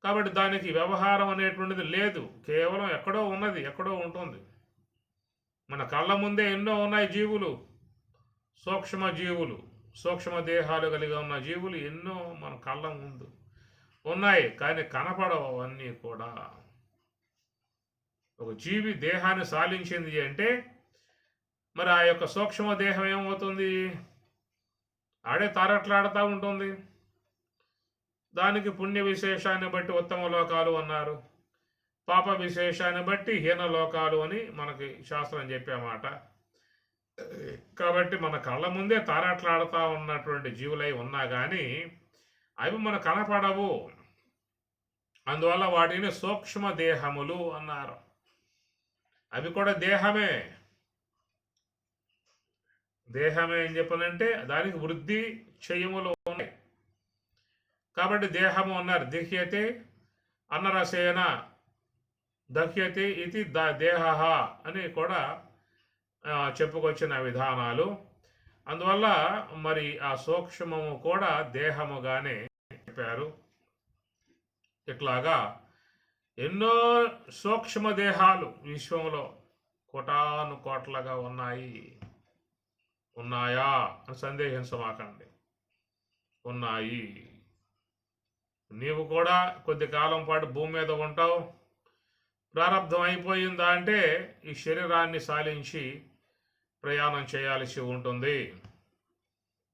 కాబట్టి దానికి వ్యవహారం అనేటువంటిది లేదు, కేవలం ఎక్కడో ఉన్నది, ఎక్కడో ఉంటుంది. మన కళ్ళ ముందే ఎన్నో ఉన్నాయి జీవులు, సూక్ష్మ జీవులు, సూక్ష్మ దేహాలు కలిగి ఉన్న జీవులు ఎన్నో మన కళ్ళ ముందు ఉన్నాయి, కానీ కనపడవు అవన్నీ కూడా. ఒక జీవి దేహాన్ని సాలించింది అంటే మరి ఆ యొక్క సూక్ష్మ దేహం ఏమవుతుంది? ఆడే తారట్లాడుతూ ఉంటుంది. దానికి పుణ్య విశేషాన్ని బట్టి ఉత్తమ లోకాలు అన్నారు, పాప విశేషాన్ని బట్టి హీన లోకాలు అని మనకి శాస్త్రం చెప్పామాట. కాబట్టి మన కళ్ళ ముందే తారాట్లాడుతూ ఉన్నటువంటి జీవులై ఉన్నా కానీ అవి మన కనపడవు. అందువల్ల వాటిని సూక్ష్మ దేహములు అన్నారు. అవి కూడా దేహమే, దేహమే అని చెప్పనంటే దానికి వృద్ధి క్షయములు ఉన్నాయి. కాబట్టి దేహము అన్నారు. దిహ్యతే అన్నరసేన దహ్యతే ఇది దేహ అని కూడా చెప్పుకొచ్చిన విధానాలు. అందువల్ల మరి ఆ సూక్ష్మము కూడా దేహముగానే చెప్పారు. ఇట్లాగా ఎన్నో సూక్ష్మ దేహాలు విశ్వంలో కోటాను కోట్లగా ఉన్నాయా అని సందేహించమాకండి, ఉన్నాయి. నీవు కూడా కొద్ది కాలం పాటు భూమి మీద ఉంటావు. ప్రారంధం అయిపోయిందా అంటే ఈ శరీరాన్ని సాలించి ప్రయాణం చేయాల్సి ఉంటుంది.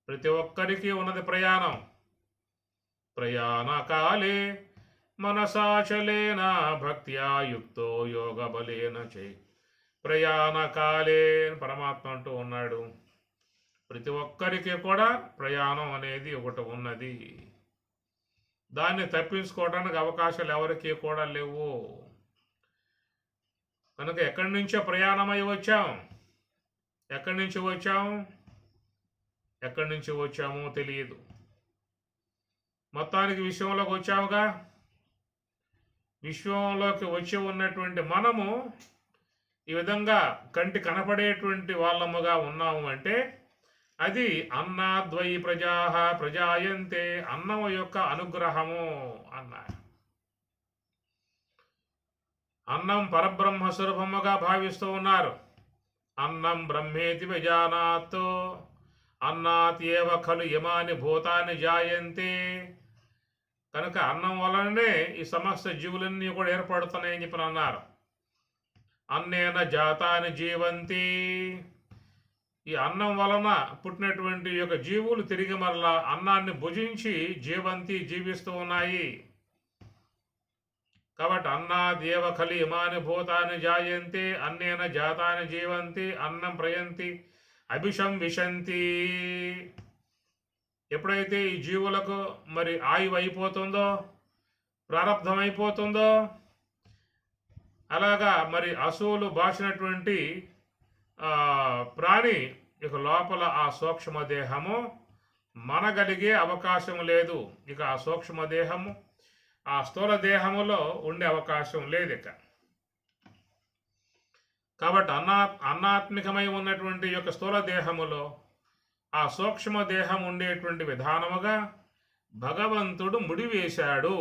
ప్రతి ఒక్కరికి ఉన్నది ప్రయాణం. ప్రయాణ కాలే మనసాచలేన భక్త్యా యుక్తో యోగ బలేన చే. ప్రయాణ కాలే పరమాత్మ అంటూ ఉన్నాడు. ప్రతి ఒక్కరికి కూడా ప్రయాణం అనేది ఒకటి ఉన్నది. దాన్ని తప్పించుకోవడానికి అవకాశాలు ఎవరికి కూడా లేవు. కనుక ఎక్కడి నుంచో ప్రయాణమై వచ్చాం. ఎక్కడి నుంచి వచ్చామో తెలియదు. మొత్తానికి విశ్వంలోకి వచ్చాముగా. విశ్వంలోకి వచ్చి ఉన్నటువంటి మనము ఈ విధంగా కంటి కనపడేటువంటి వాళ్ళముగా ఉన్నాము అంటే అది అన్నాద్వై ప్రజాహ ప్రజాయంతే, అన్నము యొక్క అనుగ్రహము అన్నారు. అన్నం పరబ్రహ్మ స్వరూపముగా భావిస్తూ ఉన్నారు. అన్నం బ్రహ్మేతి విజానాత్ అన్నాత్ ఏవ ఖలు యమాని భూతాన్ని జాయంతే. కనుక అన్నం వలననే ఈ సమస్త జీవులన్నీ కూడా ఏర్పడుతున్నాయని చెప్పి అన్నారు. అన్నేన జాతాన్ని జీవంతి. ఈ అన్నం వలన పుట్టినటువంటి యొక్క జీవులు తిరిగి మరలా అన్నాన్ని భుజించి జీవిస్తూ ఉన్నాయి. కాబట్టి అన్నాదేవ ఖలి ఇమాని భూతాన్ని జాయంతి అన్నేన జాతాన్ని జీవంతి అన్నం ప్రయంతి అభిషం విశంతి. ఎప్పుడైతే ఈ జీవులకు మరి ఆయువు అయిపోతుందో, ప్రారంధం అయిపోతుందో, అలాగా మరి అసూలు బాసినటువంటి ప్రాణి ఇక లోపల ఆ సూక్ష్మదేహము మనగలిగే అవకాశం లేదు. ఇక ఆ సూక్ష్మదేహము ఆ స్థూల దేహములో ఉండే అవకాశం లేదు ఇక. కాబట్టి అన్నాత్మికమై ఉన్నటువంటి యొక్క స్థూల దేహములో ఆ సూక్ష్మ దేహం ఉండేటువంటి విధానముగా భగవంతుడు ముడివేశాడు.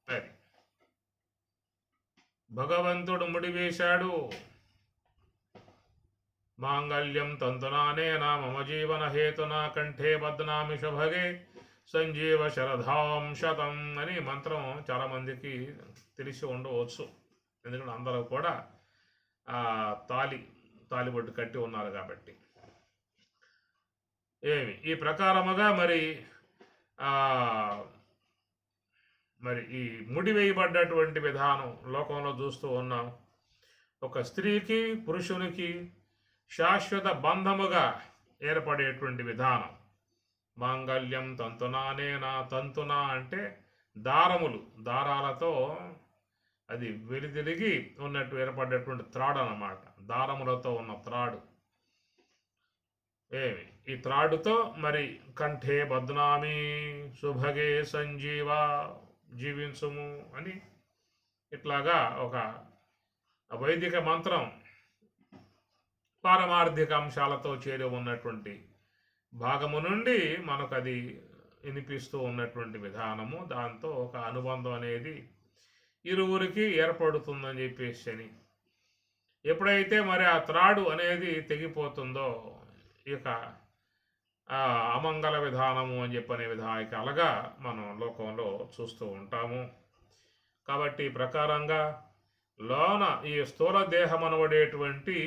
అది భగవంతుడు ముడివేశాడు. మాంగళ్యం తంతునానేన మమ జీవన హేతునా కంఠే బద్నామి శుభగే సంజీవ శరధాం శతం అని మంత్రం చాలామందికి తెలిసి ఉండవచ్చు. ఎందుకంటే అందరూ కూడా తాలిబొట్టు కట్టి ఉన్నారు కాబట్టి. ఈ ప్రకారముగా మరి ఈ ముడి వేయబడ్డటువంటి విధానం లోకంలో చూస్తూ ఉన్నాం. ఒక స్త్రీకి పురుషునికి శాశ్వత బంధముగా ఏర్పడేటువంటి విధానం. మాంగళ్యం తంతునానేనా. తంతునా అంటే దారాలతో అది వెలితిరిగి ఉన్నట్టు ఏర్పడేటువంటి త్రాడు అన్నమాట. దారములతో ఉన్న త్రాడు. ఏమి ఈ త్రాడుతో మరి కంఠే బద్నామి సుభగే సంజీవ జీవించుము అని ఇట్లాగా ఒక వైదిక మంత్రం పారమార్థిక అంశాలతో చేరి ఉన్నటువంటి భాగము నుండి మనకు అది వినిపిస్తూ ఉన్నటువంటి విధానము, దాంతో ఒక అనుబంధం అనేది ఇరువురికి ఏర్పడుతుందని చెప్పేసి అని ఎప్పుడైతే మరి ఆ త్రాడు అనేది తెగిపోతుందో ఇక అమంగళ విధానము అని చెప్పనే విధాయిక అలాగా మనం లోకంలో చూస్తూ ఉంటాము. కాబట్టి ప్రకారంగా లోన ఈ స్థూల దేహం అనబడేటువంటి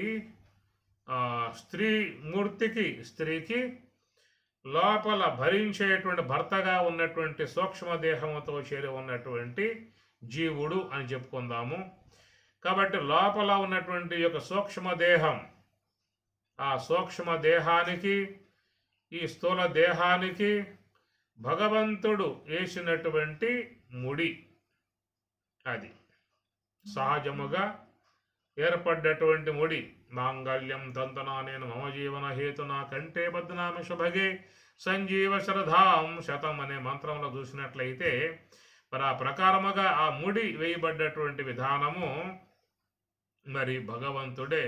స్త్రీకి లోపల భరించేటువంటి భర్తగా ఉన్నటువంటి సూక్ష్మదేహముతో చేరి ఉన్నటువంటి జీవుడు అని చెప్పుకుందాము. కాబట్టి లోపల ఉన్నటువంటి యొక్క సూక్ష్మదేహం, ఆ సూక్ష్మదేహానికి ఈ స్థూల దేహానికి భగవంతుడు వేసినటువంటి ముడి, అది సహజముగా ఏర్పడ్డటువంటి ముడి. మాంగళ్యం తంతనా నేను మమ జీవన హేతునా కంటే బద్నామి శుభగే సంజీవ శరధాం శతం అనే మంత్రంలో చూసినట్లయితే మరి ఆ ప్రకారముగా ఆ ముడి వేయబడ్డటువంటి విధానము మరి భగవంతుడే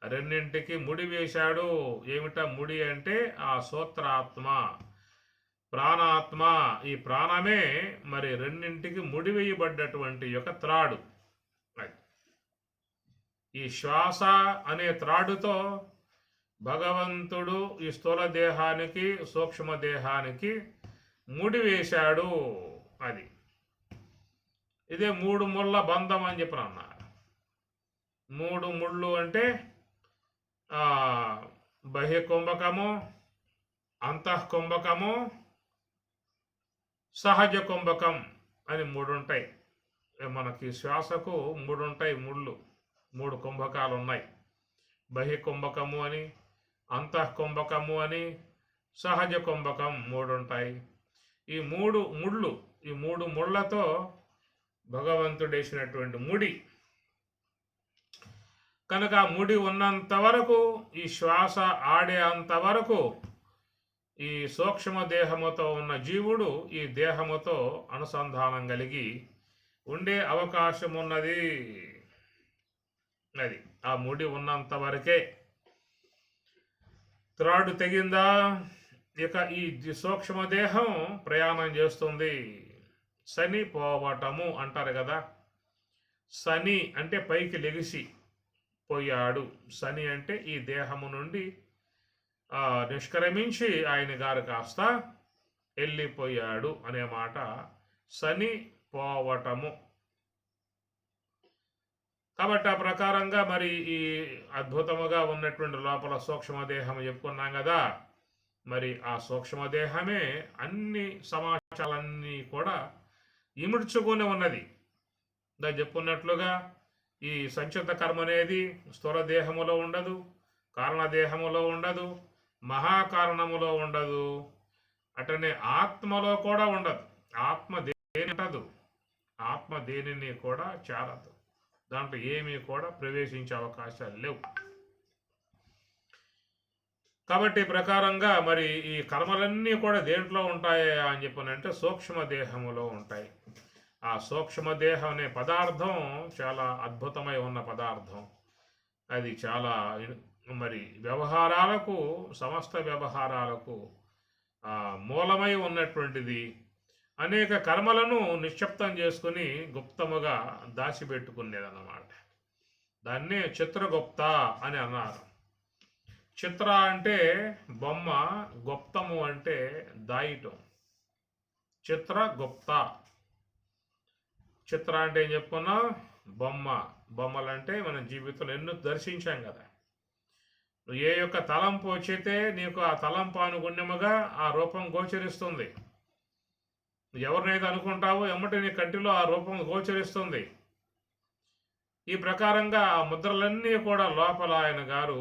రెండింటికి ముడి వేశాడు. ఏమిటా ముడి అంటే ఆ సూత్రాత్మ, ప్రాణాత్మ. ఈ ప్రాణమే మరి రెండింటికి ముడి వేయబడ్డటువంటి యొక్క త్రాడు. ఈ శ్వాస అనే త్రాడుతో భగవంతుడు ఈ స్థూల దేహానికి సూక్ష్మ దేహానికి ముడి వేశాడు. అది ఇదే మూడు ముళ్ళ బంధం అని చెప్పిన అన్నారు. మూడు ముళ్ళు అంటే బహికుంభకము, అంతఃకుంభకము, సహజ కుంభకం అని మూడు ఉంటాయి. మనకి శ్వాసకు మూడు ఉంటాయి ముళ్ళు, మూడు కుంభకాలు ఉన్నాయి. బహికుంభకము అని, అంతఃకుంభకము అని, సహజ కుంభకం మూడు ఉంటాయి. ఈ మూడు ముళ్ళతో భగవంతుడేసినటువంటి ముడి కనుక ఆ ముడి ఉన్నంత వరకు, ఈ శ్వాస ఆడే అంతవరకు ఈ సూక్ష్మ దేహముతో ఉన్న జీవుడు ఈ దేహముతో అనుసంధానం కలిగి ఉండే అవకాశం ఉన్నది. అది ఆ ముడి ఉన్నంత వరకే. త్రాడు తెగిందా ఇక ఈ సూక్ష్మదేహం ప్రయాణం చేస్తుంది. శని పోవటము అంటారు కదా. శని అంటే పైకి లెగిసి పోయాడు. శని అంటే ఈ దేహము నుండి నిష్క్రమించి ఆయన గారు కాస్త వెళ్ళిపోయాడు అనే మాట. శని పోవటము. కాబట్టి ఆ ప్రకారంగా మరి ఈ అద్భుతముగా ఉన్నటువంటి లోపల సూక్ష్మదేహం చెప్పుకున్నాం కదా. మరి ఆ సూక్ష్మదేహమే అన్ని సమాచారాలన్నీ కూడా ఇముడ్చుకొని ఉన్నది. చెప్పుకున్నట్లుగా ఈ సంచిత కర్మ అనేది స్థూల దేహములో ఉండదు, కారణదేహములో ఉండదు, మహాకారణములో ఉండదు, అటనే ఆత్మలో కూడా ఉండదు. ఆత్మ దేని ఉండదు, ఆత్మ దేనిని కూడా చేరదు. దాంట్లో ఏమీ కూడా ప్రవేశించే అవకాశాలు లేవు. కాబట్టి ప్రకారంగా మరి ఈ కర్మలన్నీ కూడా దేంట్లో ఉంటాయా అని చెప్పనంటే సూక్ష్మదేహములో ఉంటాయి. ఆ సూక్ష్మదేహం అనే పదార్థం చాలా అద్భుతమై ఉన్న పదార్థం. అది చాలా మరి వ్యవహారాలకు, సమస్త వ్యవహారాలకు మూలమై ఉన్నటువంటిది. అనేక కర్మలను నిశ్శబ్దం చేసుకుని గుప్తముగా దాచిపెట్టుకునేదన్నమాట. దాన్నే చిత్రగుప్త అని అన్నారు. చిత్ర అంటే బొమ్మ, గుప్తము అంటే దాయిటం. చిత్రగుప్త. చిత్ర అంటే ఏం చెప్పుకున్నాం? బొమ్మ. బొమ్మలంటే మన జీవితంలో ఎన్నో దర్శించాం కదా. నువ్వు ఏ యొక్క తలంపు వచ్చితే నీకు ఆ తలంపు అనుగుణ్యముగా ఆ రూపం గోచరిస్తుంది. ఎవరినైతే అనుకుంటావో ఎమ్మటి నీ కంటిలో ఆ రూపం గోచరిస్తుంది. ఈ ప్రకారంగా ఆ ముద్రలన్నీ కూడా లోపల ఆయన గారు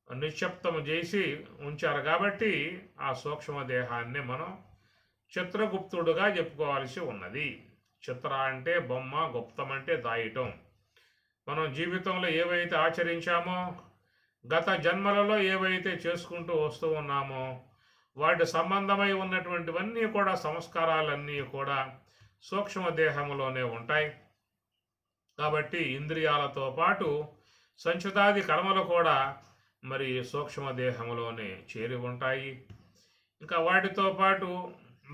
నిశ్శబ్దము చేసి ఉంచారు. కాబట్టి ఆ సూక్ష్మదేహాన్ని మనం చిత్రగుప్తుడుగా చెప్పుకోవాల్సి ఉన్నది. చిత్ర అంటే బొమ్మ, గుప్తం అంటే దాయటం. మనం జీవితంలో ఏవైతే ఆచరించామో గత జన్మలలో ఏవైతే చేసుకుంటూ వస్తూ ఉన్నామో వాటి సంబంధమై ఉన్నటువంటివన్నీ కూడా సంస్కారాలన్నీ కూడా సూక్ష్మ దేహంలోనే ఉంటాయి. కాబట్టి ఇంద్రియాలతో పాటు సంచితాది కర్మలు కూడా మరి సూక్ష్మ దేహంలోనే చేరి ఉంటాయి. ఇంకా వాటితో పాటు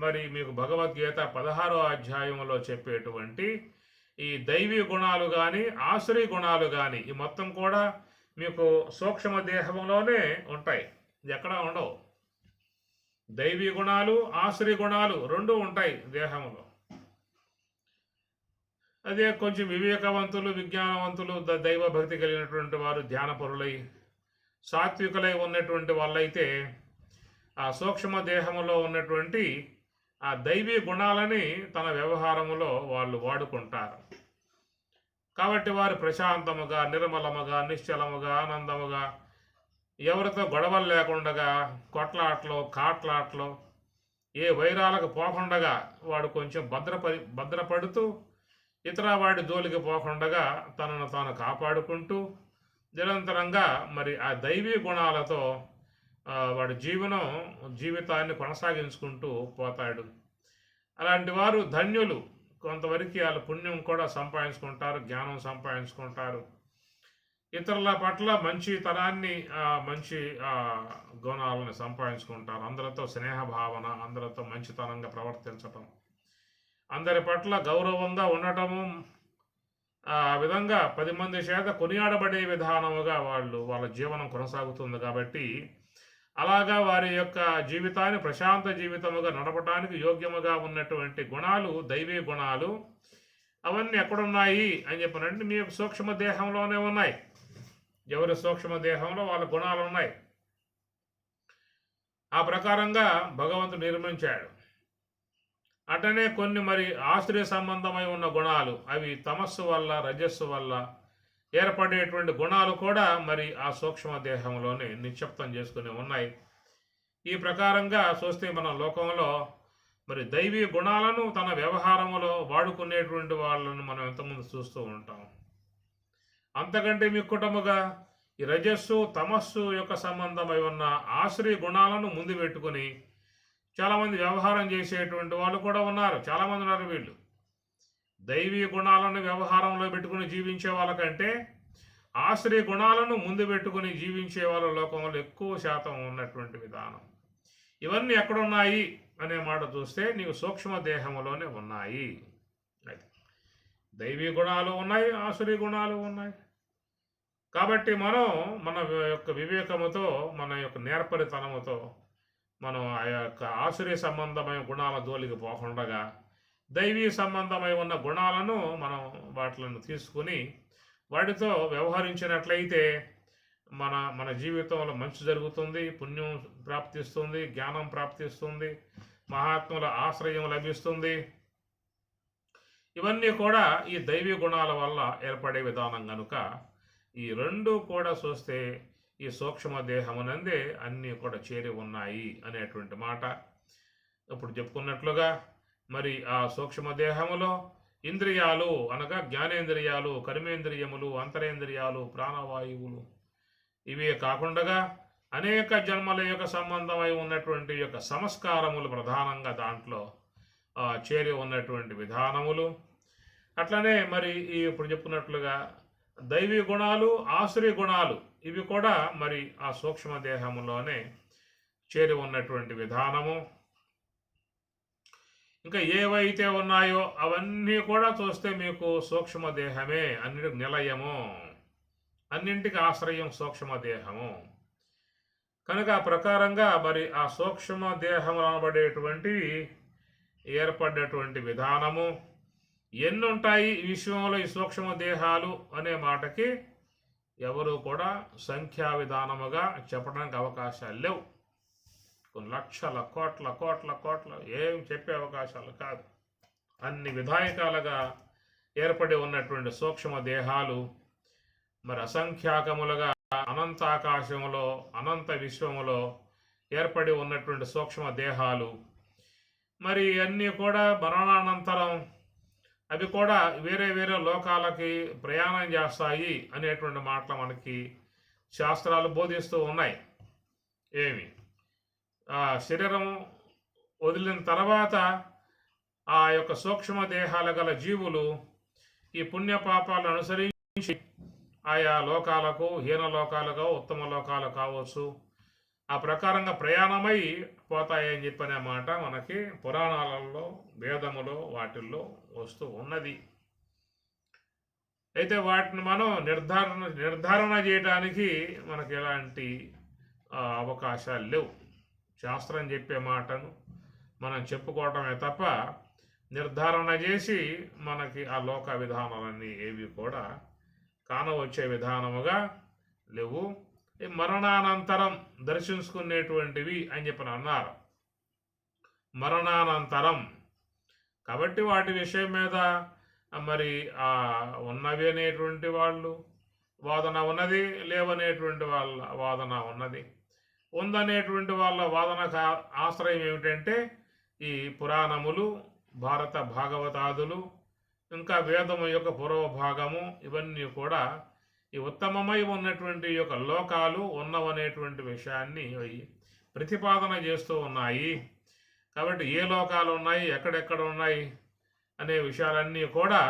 మరి మీకు భగవద్గీత 16వ అధ్యాయంలో చెప్పేటువంటి ఈ దైవీ గుణాలు కానీ ఆసురీ గుణాలు కానీ ఈ మొత్తం కూడా మీకు సూక్ష్మ దేహంలోనే ఉంటాయి, ఎక్కడా ఉండవు. దైవీ గుణాలు ఆసురీ గుణాలు రెండు ఉంటాయి దేహంలో. అదే కొంచెం వివేకవంతులు విజ్ఞానవంతులు దైవ భక్తి కలిగినటువంటి వారు ధ్యానపరులై సాత్వికులై ఉన్నటువంటి వాళ్ళైతే ఆ సూక్ష్మ దేహంలో ఉన్నటువంటి ఆ దైవీ గుణాలని తన వ్యవహారములో వాళ్ళు వాడుకుంటారు. కాబట్టి వారు ప్రశాంతముగా నిర్మలముగా నిశ్చలముగా ఆనందముగా ఎవరితో గొడవలు లేకుండగా కొట్లాట్లో కాట్లాట్లో ఏ వైరాలకు పోకుండగా వాడు కొంచెం భద్రపడుతూ ఇతర వాడి జోలికి పోకుండగా తనను తాను కాపాడుకుంటూ నిరంతరంగా మరి ఆ దైవీ గుణాలతో వాడి జీవితాన్ని కొనసాగించుకుంటూ పోతాడు. అలాంటి వారు ధన్యులు. కొంతవరకు వాళ్ళ పుణ్యం కూడా సంపాదించుకుంటారు, జ్ఞానం సంపాదించుకుంటారు, ఇతరుల పట్ల మంచితనాన్ని మంచి గుణాలను సంపాదించుకుంటారు. అందరితో స్నేహభావన, అందరితో మంచితనంగా ప్రవర్తించటం, అందరి పట్ల గౌరవంగా ఉండటము, ఆ విధంగా 10 మంది చేత కొనియాడబడే విధానముగా వాళ్ళ జీవనం కొనసాగుతుంది. కాబట్టి అలాగా వారి యొక్క జీవితాన్ని ప్రశాంత జీవితముగా నడపడానికి యోగ్యముగా ఉన్నటువంటి గుణాలు దైవీ గుణాలు అవన్నీ ఎక్కడున్నాయి అని చెప్పినట్టు మీ యొక్క సూక్ష్మ దేహంలోనే ఉన్నాయి. ఎవరి సూక్ష్మ దేహంలో వాళ్ళ గుణాలు ఉన్నాయి. ఆ ప్రకారంగా భగవంతుడు నిర్మించాడు. అటనే కొన్ని మరి ఆశ్రయ సంబంధమై ఉన్న గుణాలు, అవి తమస్సు వల్ల రజస్సు వల్ల ఏర్పడేటువంటి గుణాలు కూడా మరి ఆ సూక్ష్మ దేహంలోనే నిక్షిప్తం చేసుకుని ఉన్నాయి. ఈ ప్రకారంగా చూస్తే మన లోకంలో మరి దైవీ గుణాలను తన వ్యవహారంలో వాడుకునేటువంటి వాళ్ళను మనం ఎంతమంది చూస్తూ ఉంటాం. అంతకంటే మిక్కుటముగా ఈ రజస్సు తమస్సు యొక్క సంబంధమై ఉన్న ఆశ్రయ గుణాలను ముందు పెట్టుకుని చాలామంది వ్యవహారం చేసేటువంటి వాళ్ళు కూడా ఉన్నారు. చాలామంది ఉన్నారు. వీళ్ళు దైవీ గుణాలను వ్యవహారంలో పెట్టుకుని జీవించే వాళ్ళకంటే ఆశ్రయ గుణాలను ముందు పెట్టుకుని జీవించే వాళ్ళ లోకంలో ఎక్కువ శాతం ఉన్నటువంటి విధానం. ఇవన్నీ ఎక్కడున్నాయి అనే మాట చూస్తే నీకు సూక్ష్మ దేహంలోనే ఉన్నాయి. దైవీ గుణాలు ఉన్నాయి, ఆసురీ గుణాలు ఉన్నాయి. కాబట్టి మనం మన యొక్క వివేకముతో మన యొక్క నేర్పరితనముతో మనం ఆ యొక్క ఆసురీ సంబంధమైన గుణాల జోలికి పోకుండగా దైవీ సంబంధమై ఉన్న గుణాలను మనం వాటిలను తీసుకుని వాటితో వ్యవహరించినట్లయితే మన జీవితంలో మంచి జరుగుతుంది, పుణ్యం ప్రాప్తిస్తుంది, జ్ఞానం ప్రాప్తిస్తుంది, మహాత్ముల ఆశ్రయం లభిస్తుంది. ఇవన్నీ కూడా ఈ దైవీ గుణాల వల్ల ఏర్పడే విధానం కనుక ఈ రెండు కూడా చూస్తే ఈ సూక్ష్మ దేహమునందే అన్నీ కూడా చేరి ఉన్నాయి అనేటువంటి మాట. ఇప్పుడు చెప్పుకున్నట్లుగా మరి ఆ సూక్ష్మ దేహములో ఇంద్రియాలు అనగా జ్ఞానేంద్రియాలు, కర్మేంద్రియములు, అంతరేంద్రియాలు, ప్రాణవాయువులు ఇవే కాకుండా అనేక జన్మల యొక్క సంబంధమై ఉన్నటువంటి యొక్క సంస్కారములు ప్రధానంగా దాంట్లో చేరి ఉన్నటువంటి విధానములు. అట్లనే మరి ఇప్పుడు చెప్పుకున్నట్లుగా దైవీ గుణాలు ఆశ్రయ గుణాలు ఇవి కూడా మరి ఆ సూక్ష్మ దేహంలోనే చేరి ఉన్నటువంటి విధానము. ఇంకా ఏవైతే ఉన్నాయో అవన్నీ కూడా చూస్తే మీకు సూక్ష్మ దేహమే అన్నిటికి నిలయము, అన్నింటికి ఆశ్రయం సూక్ష్మ దేహము కనుక ఆ ప్రకారంగా మరి ఆ సూక్ష్మ దేహం అనబడేటువంటివి ఏర్పడ్డటువంటి విధానము ఎన్నుంటాయి ఈ విశ్వంలో ఈ సూక్ష్మ దేహాలు అనే మాటకి ఎవరు కూడా సంఖ్యా విధానముగా చెప్పడానికి అవకాశాలు లేవు. కొన్ని లక్షల కోట్ల కోట్ల కోట్ల ఏం చెప్పే అవకాశాలు కాదు. అన్ని విధాయకాలుగా ఏర్పడి ఉన్నటువంటి సూక్ష్మ దేహాలు మరి అసంఖ్యాకములుగా అనంతాకాశంలో అనంత విశ్వములో ఏర్పడి ఉన్నటువంటి సూక్ష్మ దేహాలు మరి అన్నీ కూడా మరణానంతరం అవి కూడా వేరే వేరే లోకాలకి ప్రయాణం చేస్తాయి అనేటువంటి మాటలు మనకి శాస్త్రాలు బోధిస్తూ ఉన్నాయి. ఏమి ఆ శరీరం వదిలిన తర్వాత ఆ యొక్క సూక్ష్మ దేహాలు గల జీవులు ఈ పుణ్యపాపాలను అనుసరించి ఆయా లోకాలకు, హీన లోకాలుగా ఉత్తమ లోకాలు కావచ్చు, ఆ ప్రకారంగా ప్రయాణమై పోతాయని చెప్పనే మాట మనకి పురాణాలలో, వేదములో వాటిల్లో వస్తూ ఉన్నది. అయితే వాటిని మనం నిర్ధారణ చేయడానికి మనకి ఎలాంటి అవకాశాలు లేవు. శాస్త్రం చెప్పే మాటను మనం చెప్పుకోవటమే తప్ప నిర్ధారణ చేసి మనకి ఆ లోక విధానాలన్నీ ఏవి కూడా కానవచ్చే విధానముగా లేవు. ఈ మరణానంతరం దర్శించుకునేటువంటివి అని చెప్పని అన్నారు. మరణానంతరం కాబట్టి వాటి విషయం మీద మరి ఉన్నవి అనేటువంటి వాళ్ళు వాదన ఉన్నది, లేవనేటువంటి వాళ్ళ వాదన ఉన్నది. ఉందనేటువంటి వాళ్ళ వాదనకు ఆశ్రయం ఏమిటంటే ఈ పురాణములు, భారత భాగవతాదులు, ఇంకా వేదము యొక్క పూర్వ భాగము, ఇవన్నీ కూడా ఈ ఉత్తమమై ఉన్నటువంటి యొక్క లోకాలు ఉన్నవనేటువంటి విషయాన్ని ప్రతిపాదన చేస్తూ ఉన్నాయి. కాబట్టి ఏ లోకాలు ఉన్నాయి, ఎక్కడెక్కడ ఉన్నాయి అనే విషయాలన్నీ కూడా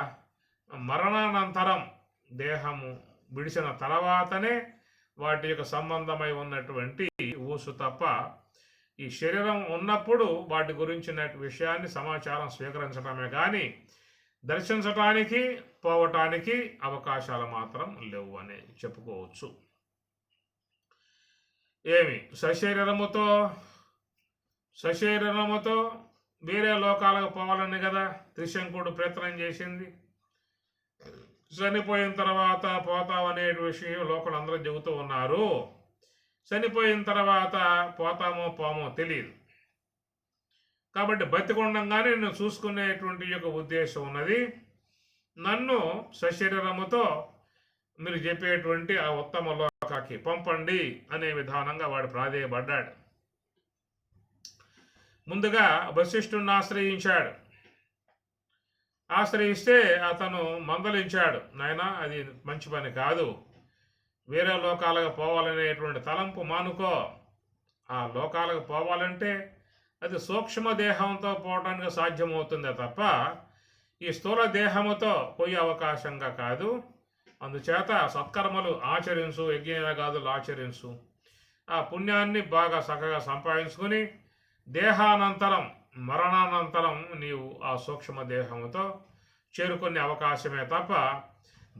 మరణానంతరం దేహము విడిచిన తర్వాతనే వాటి యొక్క సంబంధమై ఉన్నటువంటి ఊసు తప్ప ఈ శరీరం ఉన్నప్పుడు వాటి గురించిన విషయాన్ని సమాచారం స్వీకరించడమే కానీ దర్శించటానికి, పోవటానికి అవకాశాలు మాత్రం లేవు అని చెప్పుకోవచ్చు. ఏమి సశరీరముతో వేరే లోకాలకు పోవాలని కదా త్రిశంకుడు ప్రయత్నం చేసింది. చనిపోయిన తర్వాత పోతామనే విషయం లోకలందరూ చెబుతూ ఉన్నారు. చనిపోయిన తర్వాత పోతామో పోమో తెలియదు. కాబట్టి బతికొండంగానే నేను చూసుకునేటువంటి యొక్క ఉద్దేశం ఉన్నది. నన్ను సశరీరముతో మీరు చెప్పేటువంటి ఆ ఉత్తమ లోకానికి పంపండి అనే విధానంగా వాడు ప్రాధేయపడ్డాడు. ముందుగా వశిష్ఠుడిని ఆశ్రయించాడు. ఆశ్రయిస్తే అతను మందలించాడు, నాయనా అది మంచి పని కాదు, వేరే లోకాలకు పోవాలనేటువంటి తలంపు మానుకో. ఆ లోకాలకు పోవాలంటే అది సూక్ష్మ దేహంతో పోవడానికి సాధ్యమవుతుందే తప్ప ఈ స్థూల దేహముతో పోయే అవకాశంగా కాదు. అందుచేత సత్కర్మలు ఆచరించు, యజ్ఞయాగాదులు ఆచరించు, ఆ పుణ్యాన్ని బాగా చక్కగా సంపాదించుకుని దేహానంతరం, మరణానంతరం నీవు ఆ సూక్ష్మ దేహంతో చేరుకునే అవకాశమే తప్ప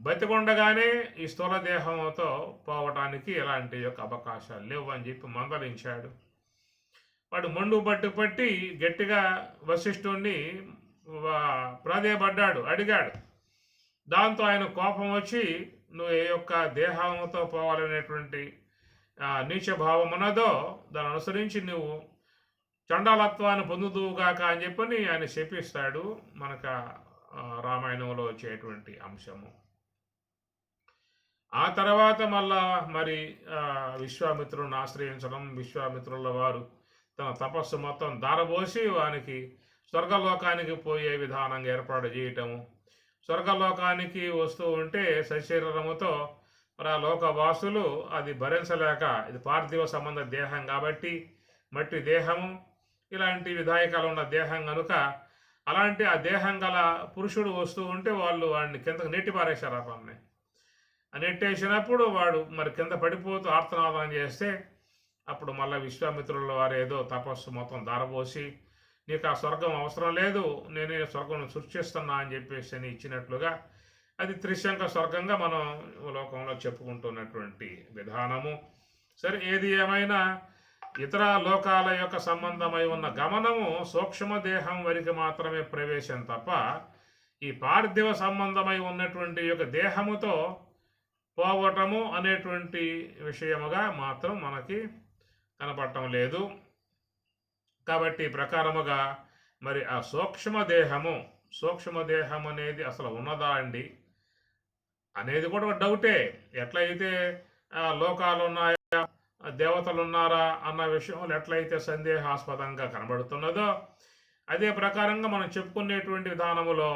బతికొండగానే ఈ స్థూల దేహంతో పోవటానికి ఎలాంటి యొక్క అవకాశాలు లేవు అని చెప్పి మందలించాడు. వాడు మండు పట్టి గట్టిగా వశిష్ఠుణ్ణి ప్రాధేయపడ్డాడు, అడిగాడు. దాంతో ఆయన కోపం వచ్చి, నువ్వు ఏ యొక్క దేహంతో పోవాలనేటువంటి నీచభావం ఉన్నదో దాన్ని అనుసరించి నువ్వు చండాలత్వాన్ని పొందుదువుగాక అని చెప్పని ఆయన శపిస్తాడు. మనకు రామాయణంలో వచ్చేటువంటి అంశము. ఆ తర్వాత మళ్ళా మరి విశ్వామిత్రులను ఆశ్రయించడం, విశ్వామిత్రుల వారు తన తపస్సు మొత్తం దారబోసి వానికి స్వర్గలోకానికి పోయే విధానంగా ఏర్పాటు చేయటము. స్వర్గలోకానికి వస్తూ ఉంటే సశరీరముతో మరి ఆ లోకవాసులు అది భరించలేక, ఇది పార్థివ సంబంధ దేహం కాబట్టి మట్టి దేహము, ఇలాంటి విధాయకాలు ఉన్న దేహం కనుక అలాంటి ఆ దేహం గల పురుషుడు వస్తూ ఉంటే వాళ్ళు వాడిని కిందకు నెట్టి పారేశారు. ఆ పని నెట్టేసినప్పుడు వాడు మరి కింద పడిపోతూ ఆర్తనాదం చేస్తే అప్పుడు మళ్ళీ విశ్వామిత్రుల వారు ఏదో తపస్సు మొత్తం దారబోసి, నీకు ఆ స్వర్గం అవసరం లేదు, నేనే స్వర్గం సృష్టిస్తున్నా అని చెప్పేసి అని ఇచ్చినట్లుగా అది త్రిశంక స్వర్గంగా మనం లోకంలో చెప్పుకుంటున్నటువంటి విధానము. సరే, ఏది ఏమైనా ఇతర లోకాల యొక్క సంబంధమై ఉన్న గమనము సూక్ష్మదేహం వరకు మాత్రమే ప్రవేశం తప్ప ఈ పార్థివ సంబంధమై ఉన్నటువంటి యొక్క దేహముతో పోవటము అనేటువంటి విషయముగా మాత్రం మనకి కనపడటం లేదు. కాబట్టి ప్రకారముగా మరి ఆ సూక్ష్మదేహం అనేది అసలు ఉన్నదా అండి అనేది కూడా ఒక డౌటే. ఎట్లయితే లోకాలు ఉన్నాయా, దేవతలు ఉన్నారా అన్న విషయంలో ఎట్లయితే సందేహాస్పదంగా కనబడుతున్నదో అదే ప్రకారంగా మనం చెప్పుకునేటువంటి విధానములో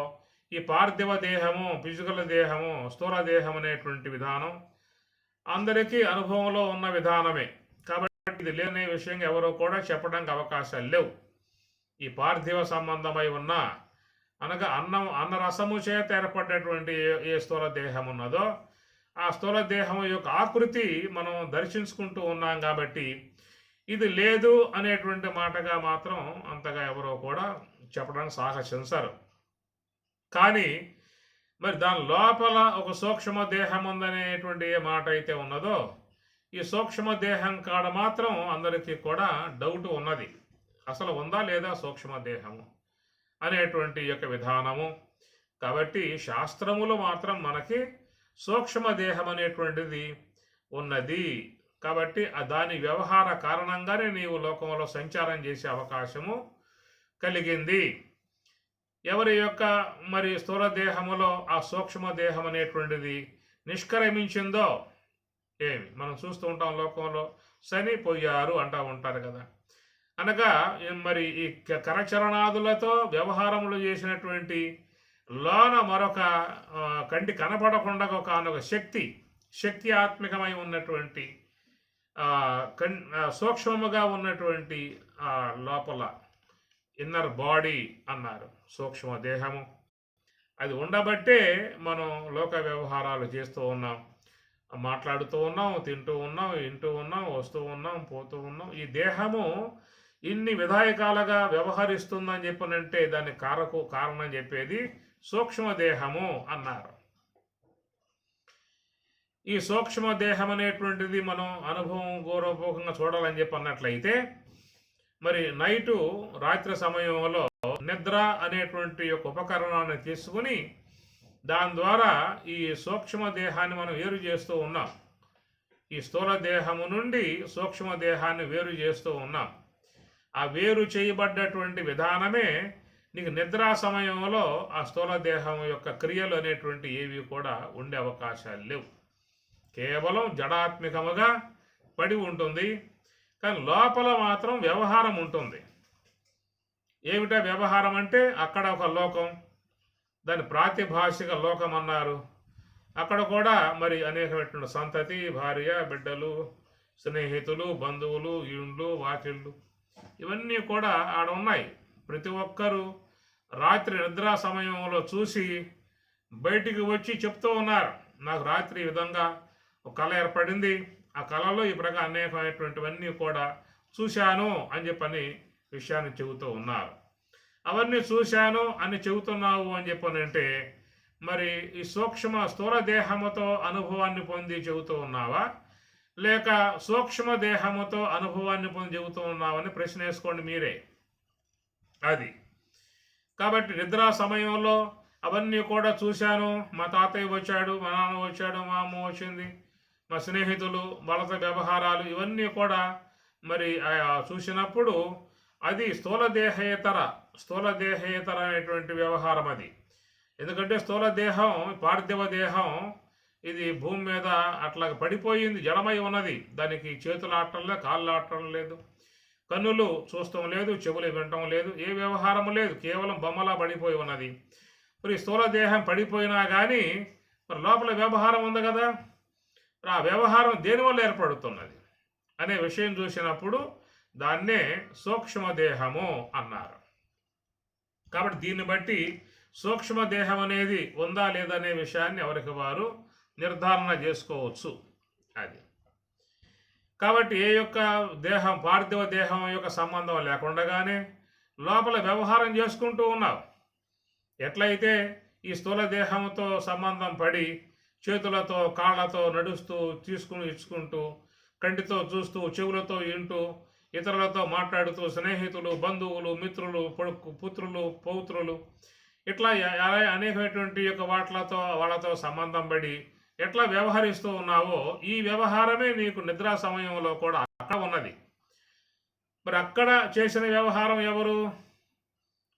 ఈ పార్థివ దేహము, ఫిజికల్ దేహము, స్థూల దేహం అనేటువంటి విధానం అందరికీ అనుభవంలో ఉన్న విధానమే. కాబట్టి ఇది లేని విషయం ఎవరో కూడా చెప్పడానికి అవకాశాలు లేవు. ఈ పార్థివ సంబంధమై ఉన్న అనగా అన్న రసము చేత ఏర్పడినటువంటి ఏ స్థూల దేహం ఉన్నదో ఆ స్థూల దేహం యొక్క ఆకృతి మనం దర్శించుకుంటూ ఉన్నాం. కాబట్టి ఇది లేదు అనేటువంటి మాటగా మాత్రం అంతగా ఎవరో కూడా చెప్పడానికి సాహసించరు. కానీ మరి దాని లోపల ఒక సూక్ష్మ దేహం ఉందనేటువంటి ఏ మాట అయితే ఉన్నదో ఈ సూక్ష్మ దేహం కాడ మాత్రం అందరికీ కూడా డౌట్ ఉన్నది. అసలు ఉందా లేదా సూక్ష్మ దేహము అనేటువంటి యొక్క విధానము. కాబట్టి శాస్త్రములు మాత్రం మనకి సూక్ష్మ దేహం అనేటువంటిది ఉన్నది. కాబట్టి దాని వ్యవహార కారణంగానే నీవు లోకంలో సంచారం చేసే అవకాశము కలిగింది. ఎవరి యొక్క మరి స్థూల దేహములో ఆ సూక్ష్మ దేహం అనేటువంటిది నిష్క్రమించిందో ఏమి మనం చూస్తూ ఉంటాం. లోకంలో చనిపోయారు అంటూ ఉంటారు కదా. అనగా మరి ఈ కరచరణాదులతో వ్యవహారములు చేసినటువంటి లోన మరొక కంటి కనపడకుండా ఒక శక్తి ఆత్మికమై ఉన్నటువంటి సూక్ష్మముగా ఉన్నటువంటి లోపల ఇన్నర్ బాడీ అన్నారు సూక్ష్మ దేహము. అది ఉండబట్టే మనం లోక వ్యవహారాలు చేస్తూ ఉన్నాం, మాట్లాడుతూ ఉన్నాం, తింటూ ఉన్నాం, వింటూ ఉన్నాం, వస్తూ ఉన్నాం, పోతూ ఉన్నాం. ఈ దేహము ఇన్ని విధాయకాలుగా వ్యవహరిస్తుందని చెప్పనంటే దాని కారణం చెప్పేది సూక్ష్మదేహము అన్నారు. ఈ సూక్ష్మదేహం అనేటువంటిది మనం అనుభవం గౌరవపూర్వకంగా చూడాలని చెప్పి అన్నట్లయితే మరి రాత్రి సమయంలో నిద్ర అనేటువంటి ఒక ఉపకరణాన్ని తీసుకుని దాని ద్వారా ఈ సూక్ష్మదేహాన్ని మనం వేరు చేస్తూ ఉన్నాం. ఈ స్థూల దేహము నుండి సూక్ష్మదేహాన్ని వేరు చేస్తూ ఉన్నాం. ఆ వేరు చేయబడ్డటువంటి విధానమే నీకు నిద్రా సమయంలో ఆ స్థూల దేహం యొక్క క్రియలు అనేటువంటి ఏవి కూడా ఉండే అవకాశాలు లేవు. కేవలం జడాత్మికముగా పడి ఉంటుంది. కానీ లోపల మాత్రం వ్యవహారం ఉంటుంది. ఏమిటా వ్యవహారం అంటే అక్కడ ఒక లోకం, దాని ప్రాతిభాషిక లోకం అన్నారు. అక్కడ కూడా మరి అనేకమైనటువంటి సంతతి, భార్య, బిడ్డలు, స్నేహితులు, బంధువులు, ఇండ్లు, వాకిళ్ళు ఇవన్నీ కూడా ఆడ ఉన్నాయి. ప్రతి ఒక్కరూ రాత్రి నిద్రా సమయంలో చూసి బయటికి వచ్చి చెప్తూ ఉన్నారు, నాకు రాత్రి ఈ విధంగా ఒక కళ ఏర్పడింది, ఆ కళలో ఈ ప్రకారం అనేకమైనటువంటివన్నీ కూడా చూశాను అని చెప్పని విషయాన్ని చెబుతూ ఉన్నారు. అవన్నీ చూశాను అని చెబుతున్నావు అని చెప్పనంటే మరి ఈ స్థూల దేహముతో అనుభవాన్ని పొంది చెబుతూ ఉన్నావా, లేక సూక్ష్మ దేహముతో అనుభవాన్ని పొంది చెబుతూ ఉన్నావని ప్రశ్న వేసుకోండి మీరే. అది కాబట్టి నిద్రా సమయంలో అవన్నీ కూడా చూశాను, మా తాతయ్య వచ్చాడు, మా నాన్న వచ్చాడు, మా అమ్మ వచ్చింది, మా స్నేహితులు, వాళ్ళతో వ్యవహారాలు ఇవన్నీ కూడా మరి చూసినప్పుడు అది స్థూల దేహేతర అనేటువంటి వ్యవహారం అది. ఎందుకంటే స్థూల దేహం పార్థివ దేహం ఇది భూమి మీద అట్లా పడిపోయింది, జడమై ఉన్నది. దానికి చేతులు ఆడటం లేదు, కాళ్ళు ఆడటం లేదు, కన్నులు చూడటం లేదు, చెవులు వినటం లేదు, ఏ వ్యవహారం లేదు, కేవలం బొమ్మలా పడిపోయి ఉన్నది. మరి స్థూల దేహం పడిపోయినా కానీ మరి లోపల వ్యవహారం ఉంది కదా. ఆ వ్యవహారం దేనివల్ల ఏర్పడుతున్నది అనే విషయం చూసినప్పుడు దాన్నే సూక్ష్మదేహము అన్నారు. కాబట్టి దీన్ని బట్టి సూక్ష్మదేహం అనేది ఉందా లేదనే విషయాన్ని ఎవరికి వారు నిర్ధారణ చేసుకోవచ్చు. అది కాబట్టి ఏ యొక్క దేహం పార్థివ దేహం యొక్క సంబంధం లేకుండానే లోపల వ్యవహారం చేసుకుంటూ ఉన్నావు. ఎట్లయితే ఈ స్థూల దేహంతో సంబంధం పడి చేతులతో కాళ్ళతో నడుస్తూ తీసుకుని ఇచ్చుకుంటూ కంటితో చూస్తూ చెవులతో వింటూ ఇతరులతో మాట్లాడుతూ స్నేహితులు, బంధువులు, మిత్రులు, పుత్రులు, పౌత్రులు ఇట్లా అనేకమైనటువంటి యొక్క వాళ్ళతో సంబంధం పడి ఎట్లా వ్యవహరిస్తూ ఉన్నావో ఈ వ్యవహారమే నీకు నిద్రా సమయంలో కూడా అక్కడ ఉన్నది. మరి అక్కడ చేసిన వ్యవహారం ఎవరు?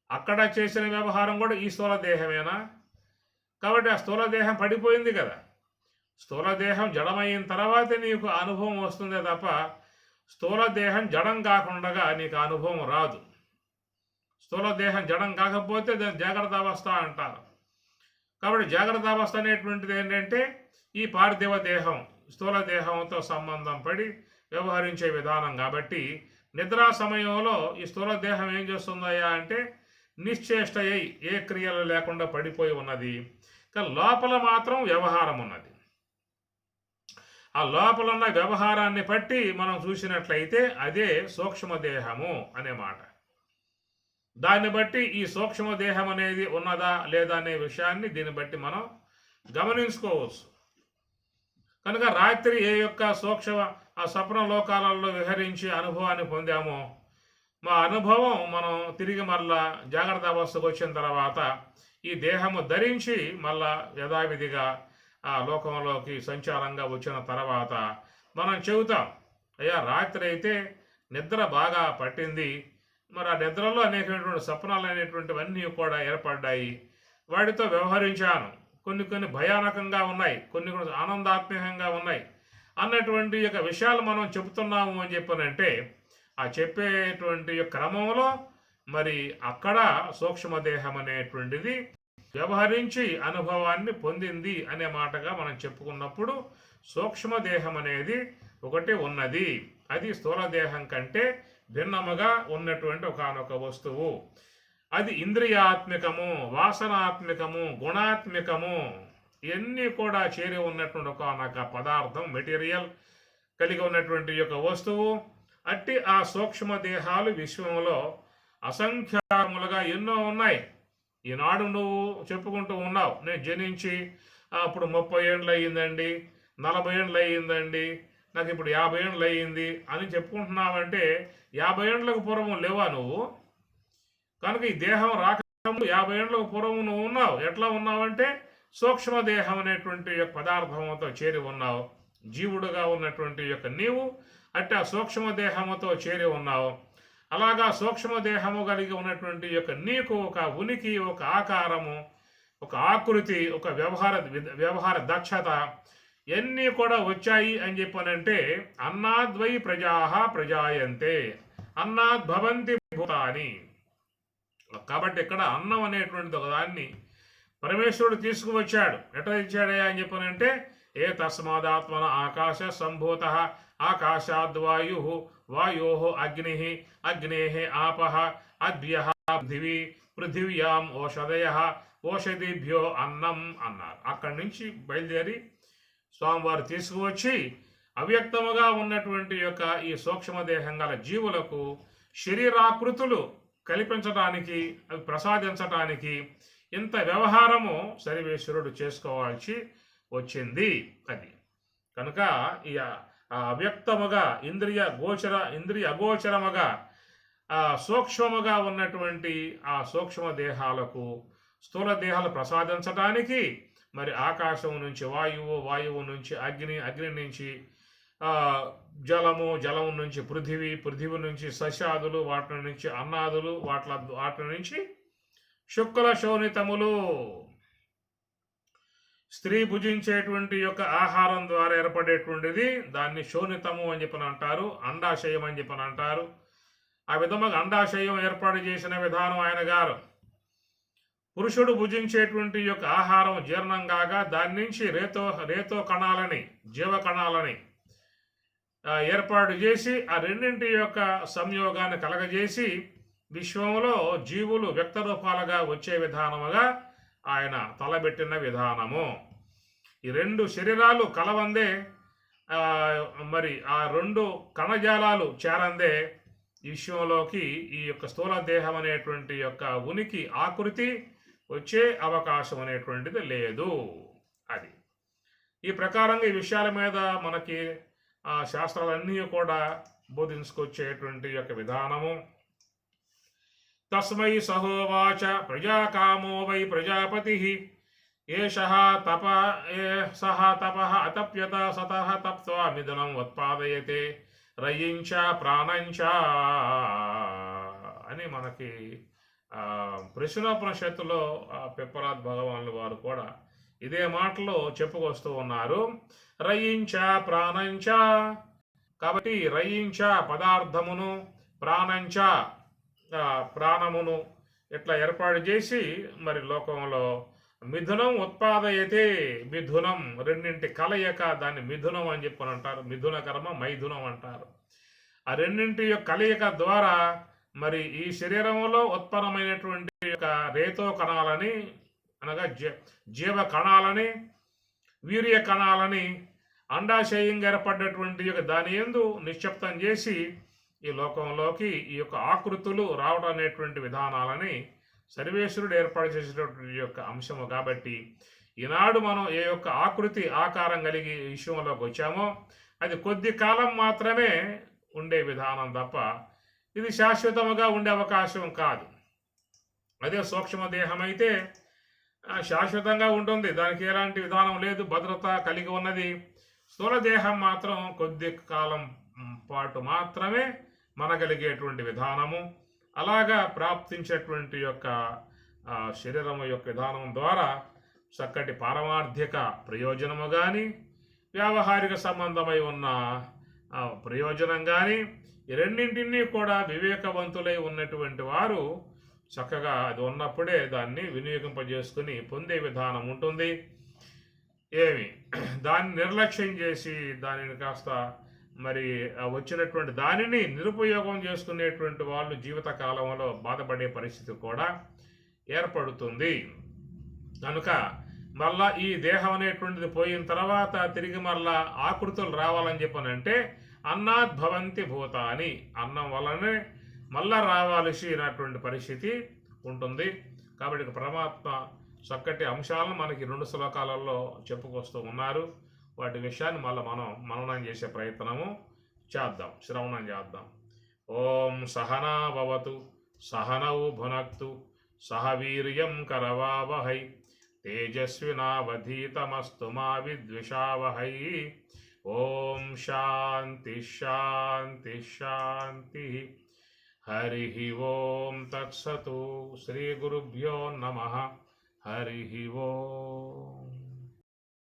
అక్కడ చేసిన వ్యవహారం కూడా ఈ స్థూల దేహమేనా? కాబట్టి ఆ స్థూల దేహం పడిపోయింది కదా. స్థూల దేహం జడమైన తర్వాతే నీకు అనుభవం వస్తుందే తప్ప స్థూల దేహం జడం కాకుండా నీకు అనుభవం రాదు. స్థూల దేహం జడం కాకపోతే దాన్ని జాగ్రత్త అవస్థ అంటారు. కాబట్టి జాగ్రత్త అవస్థ అనేటువంటిది ఏంటంటే ఈ పార్థివ దేహం స్థూల దేహంతో సంబంధం పడి వ్యవహరించే విధానం కాబట్టి నిద్రా సమయంలో ఈ స్థూల దేహం ఏం చేస్తుందయ్యా అంటే నిశ్చేష్టయ్యి ఏ క్రియలు లేకుండా పడిపోయి ఉన్నది. కానీ లోపల మాత్రం వ్యవహారం ఉన్నది. ఆ లోపల ఉన్న వ్యవహారాన్ని బట్టి మనం చూసినట్లయితే అదే సూక్ష్మదేహము అనే మాట. దాన్ని బట్టి ఈ సూక్ష్మదేహం అనేది ఉన్నదా లేదా అనే విషయాన్ని దీన్ని బట్టి మనం గమనించుకోవచ్చు. కనుక రాత్రి ఏ యొక్క సూక్ష్మ ఆ స్వప్న లోకాలలో విహరించి అనుభవాన్ని పొందామో మా అనుభవం మనం తిరిగి మళ్ళా జాగ్రత్త అవస్థకు వచ్చిన తర్వాత ఈ దేహము ధరించి మళ్ళా యథావిధిగా ఆ లోకంలోకి సంచారంగా వచ్చిన తర్వాత మనం చెబుతాం, అయ్యా రాత్రి అయితే నిద్ర బాగా పట్టింది, మరి ఆ నిద్రలో అనేకమైనటువంటి స్వప్నాలు అనేటువంటివన్నీ కూడా ఏర్పడ్డాయి, వాటితో వ్యవహరించాను, కొన్ని భయానకంగా ఉన్నాయి, కొన్ని ఆనందాత్మకంగా ఉన్నాయి అన్నటువంటి యొక్క విషయాలు మనం చెబుతున్నాము అని చెప్పనంటే ఆ చెప్పేటువంటి క్రమంలో మరి అక్కడ సూక్ష్మదేహం అనేటువంటిది వ్యవహరించి అనుభవాన్ని పొందింది అనే మాటగా మనం చెప్పుకున్నప్పుడు సూక్ష్మదేహం అనేది ఒకటి ఉన్నది. అది స్థూలదేహం కంటే భిన్నముగా ఉన్నటువంటి ఒకనొక వస్తువు. అది ఇంద్రియాత్మికము, వాసనాత్మికము, గుణాత్మికము ఇవన్నీ కూడా చేరి ఉన్నటువంటి ఒకనొక పదార్థం, మెటీరియల్ కలిగి ఉన్నటువంటి యొక్క వస్తువు. అట్టి ఆ సూక్ష్మదేహాలు విశ్వంలో అసంఖ్యాకములుగా ఎన్నో ఉన్నాయి. ఈనాడు నువ్వు చెప్పుకుంటూ ఉన్నావు, నేను జనించి అప్పుడు 30 ఏళ్ళు అయ్యిందండి, 40 ఏళ్ళు అయ్యిందండి, నాకు ఇప్పుడు 50 ఏళ్ళు అయ్యింది అని చెప్పుకుంటున్నావంటే 50 ఏళ్ళకు పూర్వం లేవా నువ్వు? కనుక ఈ దేహం రాకముందు 50 ఏళ్ళకు పూర్వం నువ్వు ఉన్నావు. ఎట్లా ఉన్నావంటే సూక్ష్మదేహం అనేటువంటి యొక్క పదార్థంతో చేరి ఉన్నావు. జీవుడుగా ఉన్నటువంటి యొక్క నీవు అట్టి ఆ సూక్ష్మదేహముతో చేరి ఉన్నావు. అలాగా సూక్ష్మదేహము కలిగి ఉన్నటువంటి యొక్క నీకు ఒక ఉనికి, ఒక ఆకారము, ఒక ఆకృతి, ఒక వ్యవహార దక్షత ఇవన్నీ కూడా వచ్చాయి అని చెప్పనంటే అన్నాద్వై ప్రజాహ ప్రజాయంతే అన్నాద్భవంతి భూతాని. కాబట్టి ఇక్కడ అన్నం అనేటువంటిది ఒక దాన్ని పరమేశ్వరుడు తీసుకువచ్చాడు. ఎట్లా ఇచ్చాడయా అని చెప్పనంటే ఏ తస్మాదాత్మన ఆకాశ సంభూత ఆకాశాద్వాయు వాయో అగ్ని అగ్నే ఆపః అద్భ్య పృథివీ పృథివ్యాం ఓషధయ ఓషధిభ్యో అన్నం అన్నారు. అక్కడి నుంచి బయలుదేరి స్వామివారు తీసుకువచ్చి అవ్యక్తముగా ఉన్నటువంటి యొక్క ఈ సూక్ష్మదేహం గల జీవులకు శరీరాకృతులు కల్పించడానికి, అవి ప్రసాదించటానికి ఇంత వ్యవహారము సర్వేశ్వరుడు చేసుకోవాల్సి వచ్చింది. అది కనుక ఈ అవ్యక్తముగా ఇంద్రియ అగోచరముగా సూక్ష్మముగా ఉన్నటువంటి ఆ సూక్ష్మ దేహాలకు స్థూల దేహాలు ప్రసాదించడానికి మరి ఆకాశం నుంచి వాయువు, వాయువు నుంచి అగ్ని, అగ్ని నుంచి జలము, జలము నుంచి పృథివీ, పృథివీ నుంచి సస్యాదులు, వాటి నుంచి అన్నాదులు, వాటి నుంచి శుక్ల శోణితములు, స్త్రీ భుజించేటువంటి యొక్క ఆహారం ద్వారా ఏర్పడేటువంటిది దాన్ని శోణితము అని చెప్పని అంటారు, అండాశయం అని చెప్పని అంటారు. ఆ విధముగా అండాశయం ఏర్పాటు చేసిన విధానం ఆయన గారు. పురుషుడు భుజించేటువంటి యొక్క ఆహారం జీర్ణం కాగా దాని నుంచి రేతో కణాలని, జీవ కణాలని ఏర్పాటు చేసి ఆ రెండింటి యొక్క సంయోగాన్ని కలగజేసి విశ్వంలో జీవులు వ్యక్త రూపాలుగా వచ్చే విధానముగా ఆయన తలబెట్టిన విధానము. ఈ రెండు శరీరాలు కలవందే, మరి ఆ రెండు కణజాలాలు చేరందే విశ్వంలోకి ఈ యొక్క స్థూల దేహం అనేటువంటి యొక్క ఉనికి, ఆకృతి వచ్చే అవకాశం అనేటువంటిది లేదు. అది ఈ ప్రకారంగా ఈ విషయాల మీద మనకి శాస్త్రాలన్నీ కూడా బోధించుకొచ్చేటువంటి యొక్క విధానము. తస్మై సహోవాచ ప్రజాకామో వై ప్రజాపతి ఏషః తపః అతప్యత సతః తప్త్వా మిథునం ఉత్పాదయతే రయించ ప్రాణంచ అని మనకి ప్రశ్నోపనిషత్తులో పిప్పలాద్ భగవానులు వారు కూడా ఇదే మాటలో చెప్పుకొస్తూ ఉన్నారు. రయించ ప్రాణంచ, కాబట్టి రయించ పదార్థమును, ప్రాణంచ ప్రాణమును ఇట్లా ఏర్పాటు చేసి మరి లోకంలో మిథునం ఉత్పాదయతే మిథునం, రెండింటి కలయిక, దాన్ని మిథునం అని చెప్పని అంటారు. మిథున కర్మ మైథునం అంటారు. ఆ రెండింటి యొక్క కలయిక ద్వారా మరి ఈ శరీరంలో ఉత్పన్నమైనటువంటి యొక్క రేతో కణాలని, అనగా జీవ కణాలని, వీర్య కణాలని అండాశయంగా ఏర్పడ్డటువంటి యొక్క దాని యందు నిశ్శబ్దం చేసి ఈ లోకంలోకి ఈ యొక్క ఆకృతులు రావడం అనేటువంటి విధానాలని సర్వేశ్వరుడు ఏర్పాటు చేసేటటువంటి యొక్క అంశము. కాబట్టి ఈనాడు మనం ఏ యొక్క ఆకృతి ఆకారం కలిగి విషయంలోకి వచ్చామో అది కొద్ది కాలం మాత్రమే ఉండే విధానం తప్ప ఇది శాశ్వతముగా ఉండే అవకాశం కాదు. అదే సూక్ష్మదేహం అయితే శాశ్వతంగా ఉంటుంది, దానికి ఎలాంటి విధానం లేదు, భద్రత కలిగి ఉన్నది. స్థూలదేహం మాత్రం కొద్ది కాలం పాటు మాత్రమే మనగలిగేటువంటి విధానము. అలాగా ప్రాప్తించేటువంటి యొక్క శరీరము యొక్క విధానం ద్వారా చక్కటి పారమార్థిక ప్రయోజనము కానీ, వ్యావహారిక సంబంధమై ఉన్న ప్రయోజనం కానీ, ఈ రెండింటినీ కూడా వివేకవంతులై ఉన్నటువంటి వారు చక్కగా అది ఉన్నప్పుడే దాన్ని వినియోగింపజేసుకుని పొందే విధానం ఉంటుంది. దాన్ని నిర్లక్ష్యం చేసి దానిని కాస్త మరి వచ్చినటువంటి దానిని నిరుపయోగం చేసుకునేటువంటి వాళ్ళు జీవిత కాలంలో బాధపడే పరిస్థితి కూడా ఏర్పడుతుంది. కనుక మళ్ళా ఈ దేహం అనేటువంటిది పోయిన తర్వాత తిరిగి మళ్ళా ఆకృతులు రావాలని చెప్పనంటే అన్నాద్భవంతి భూతాని, అన్నం వల్లనే మళ్ళా రావాల్సినటువంటి పరిస్థితి ఉంటుంది. కాబట్టి పరమాత్మ చక్కటి అంశాలను మనకి 2 శ్లోకాలలో చెప్పుకొస్తూ ఉన్నారు. వాటి విషయాన్ని మళ్ళీ మనం మననం చేసే ప్రయత్నము చేద్దాం, శ్రవణం చేద్దాం. ఓం సహనా భవతు సహనౌ భునక్తు సహ వీర్యం కరవావహై తేజస్వినావధీతమస్తు మా విద్విషావహై. ఓం శాంతి శాంతి శాంతి. హరి ఓం తత్సతు. శ్రీ గురుభ్యో నమః. హరి ఓం.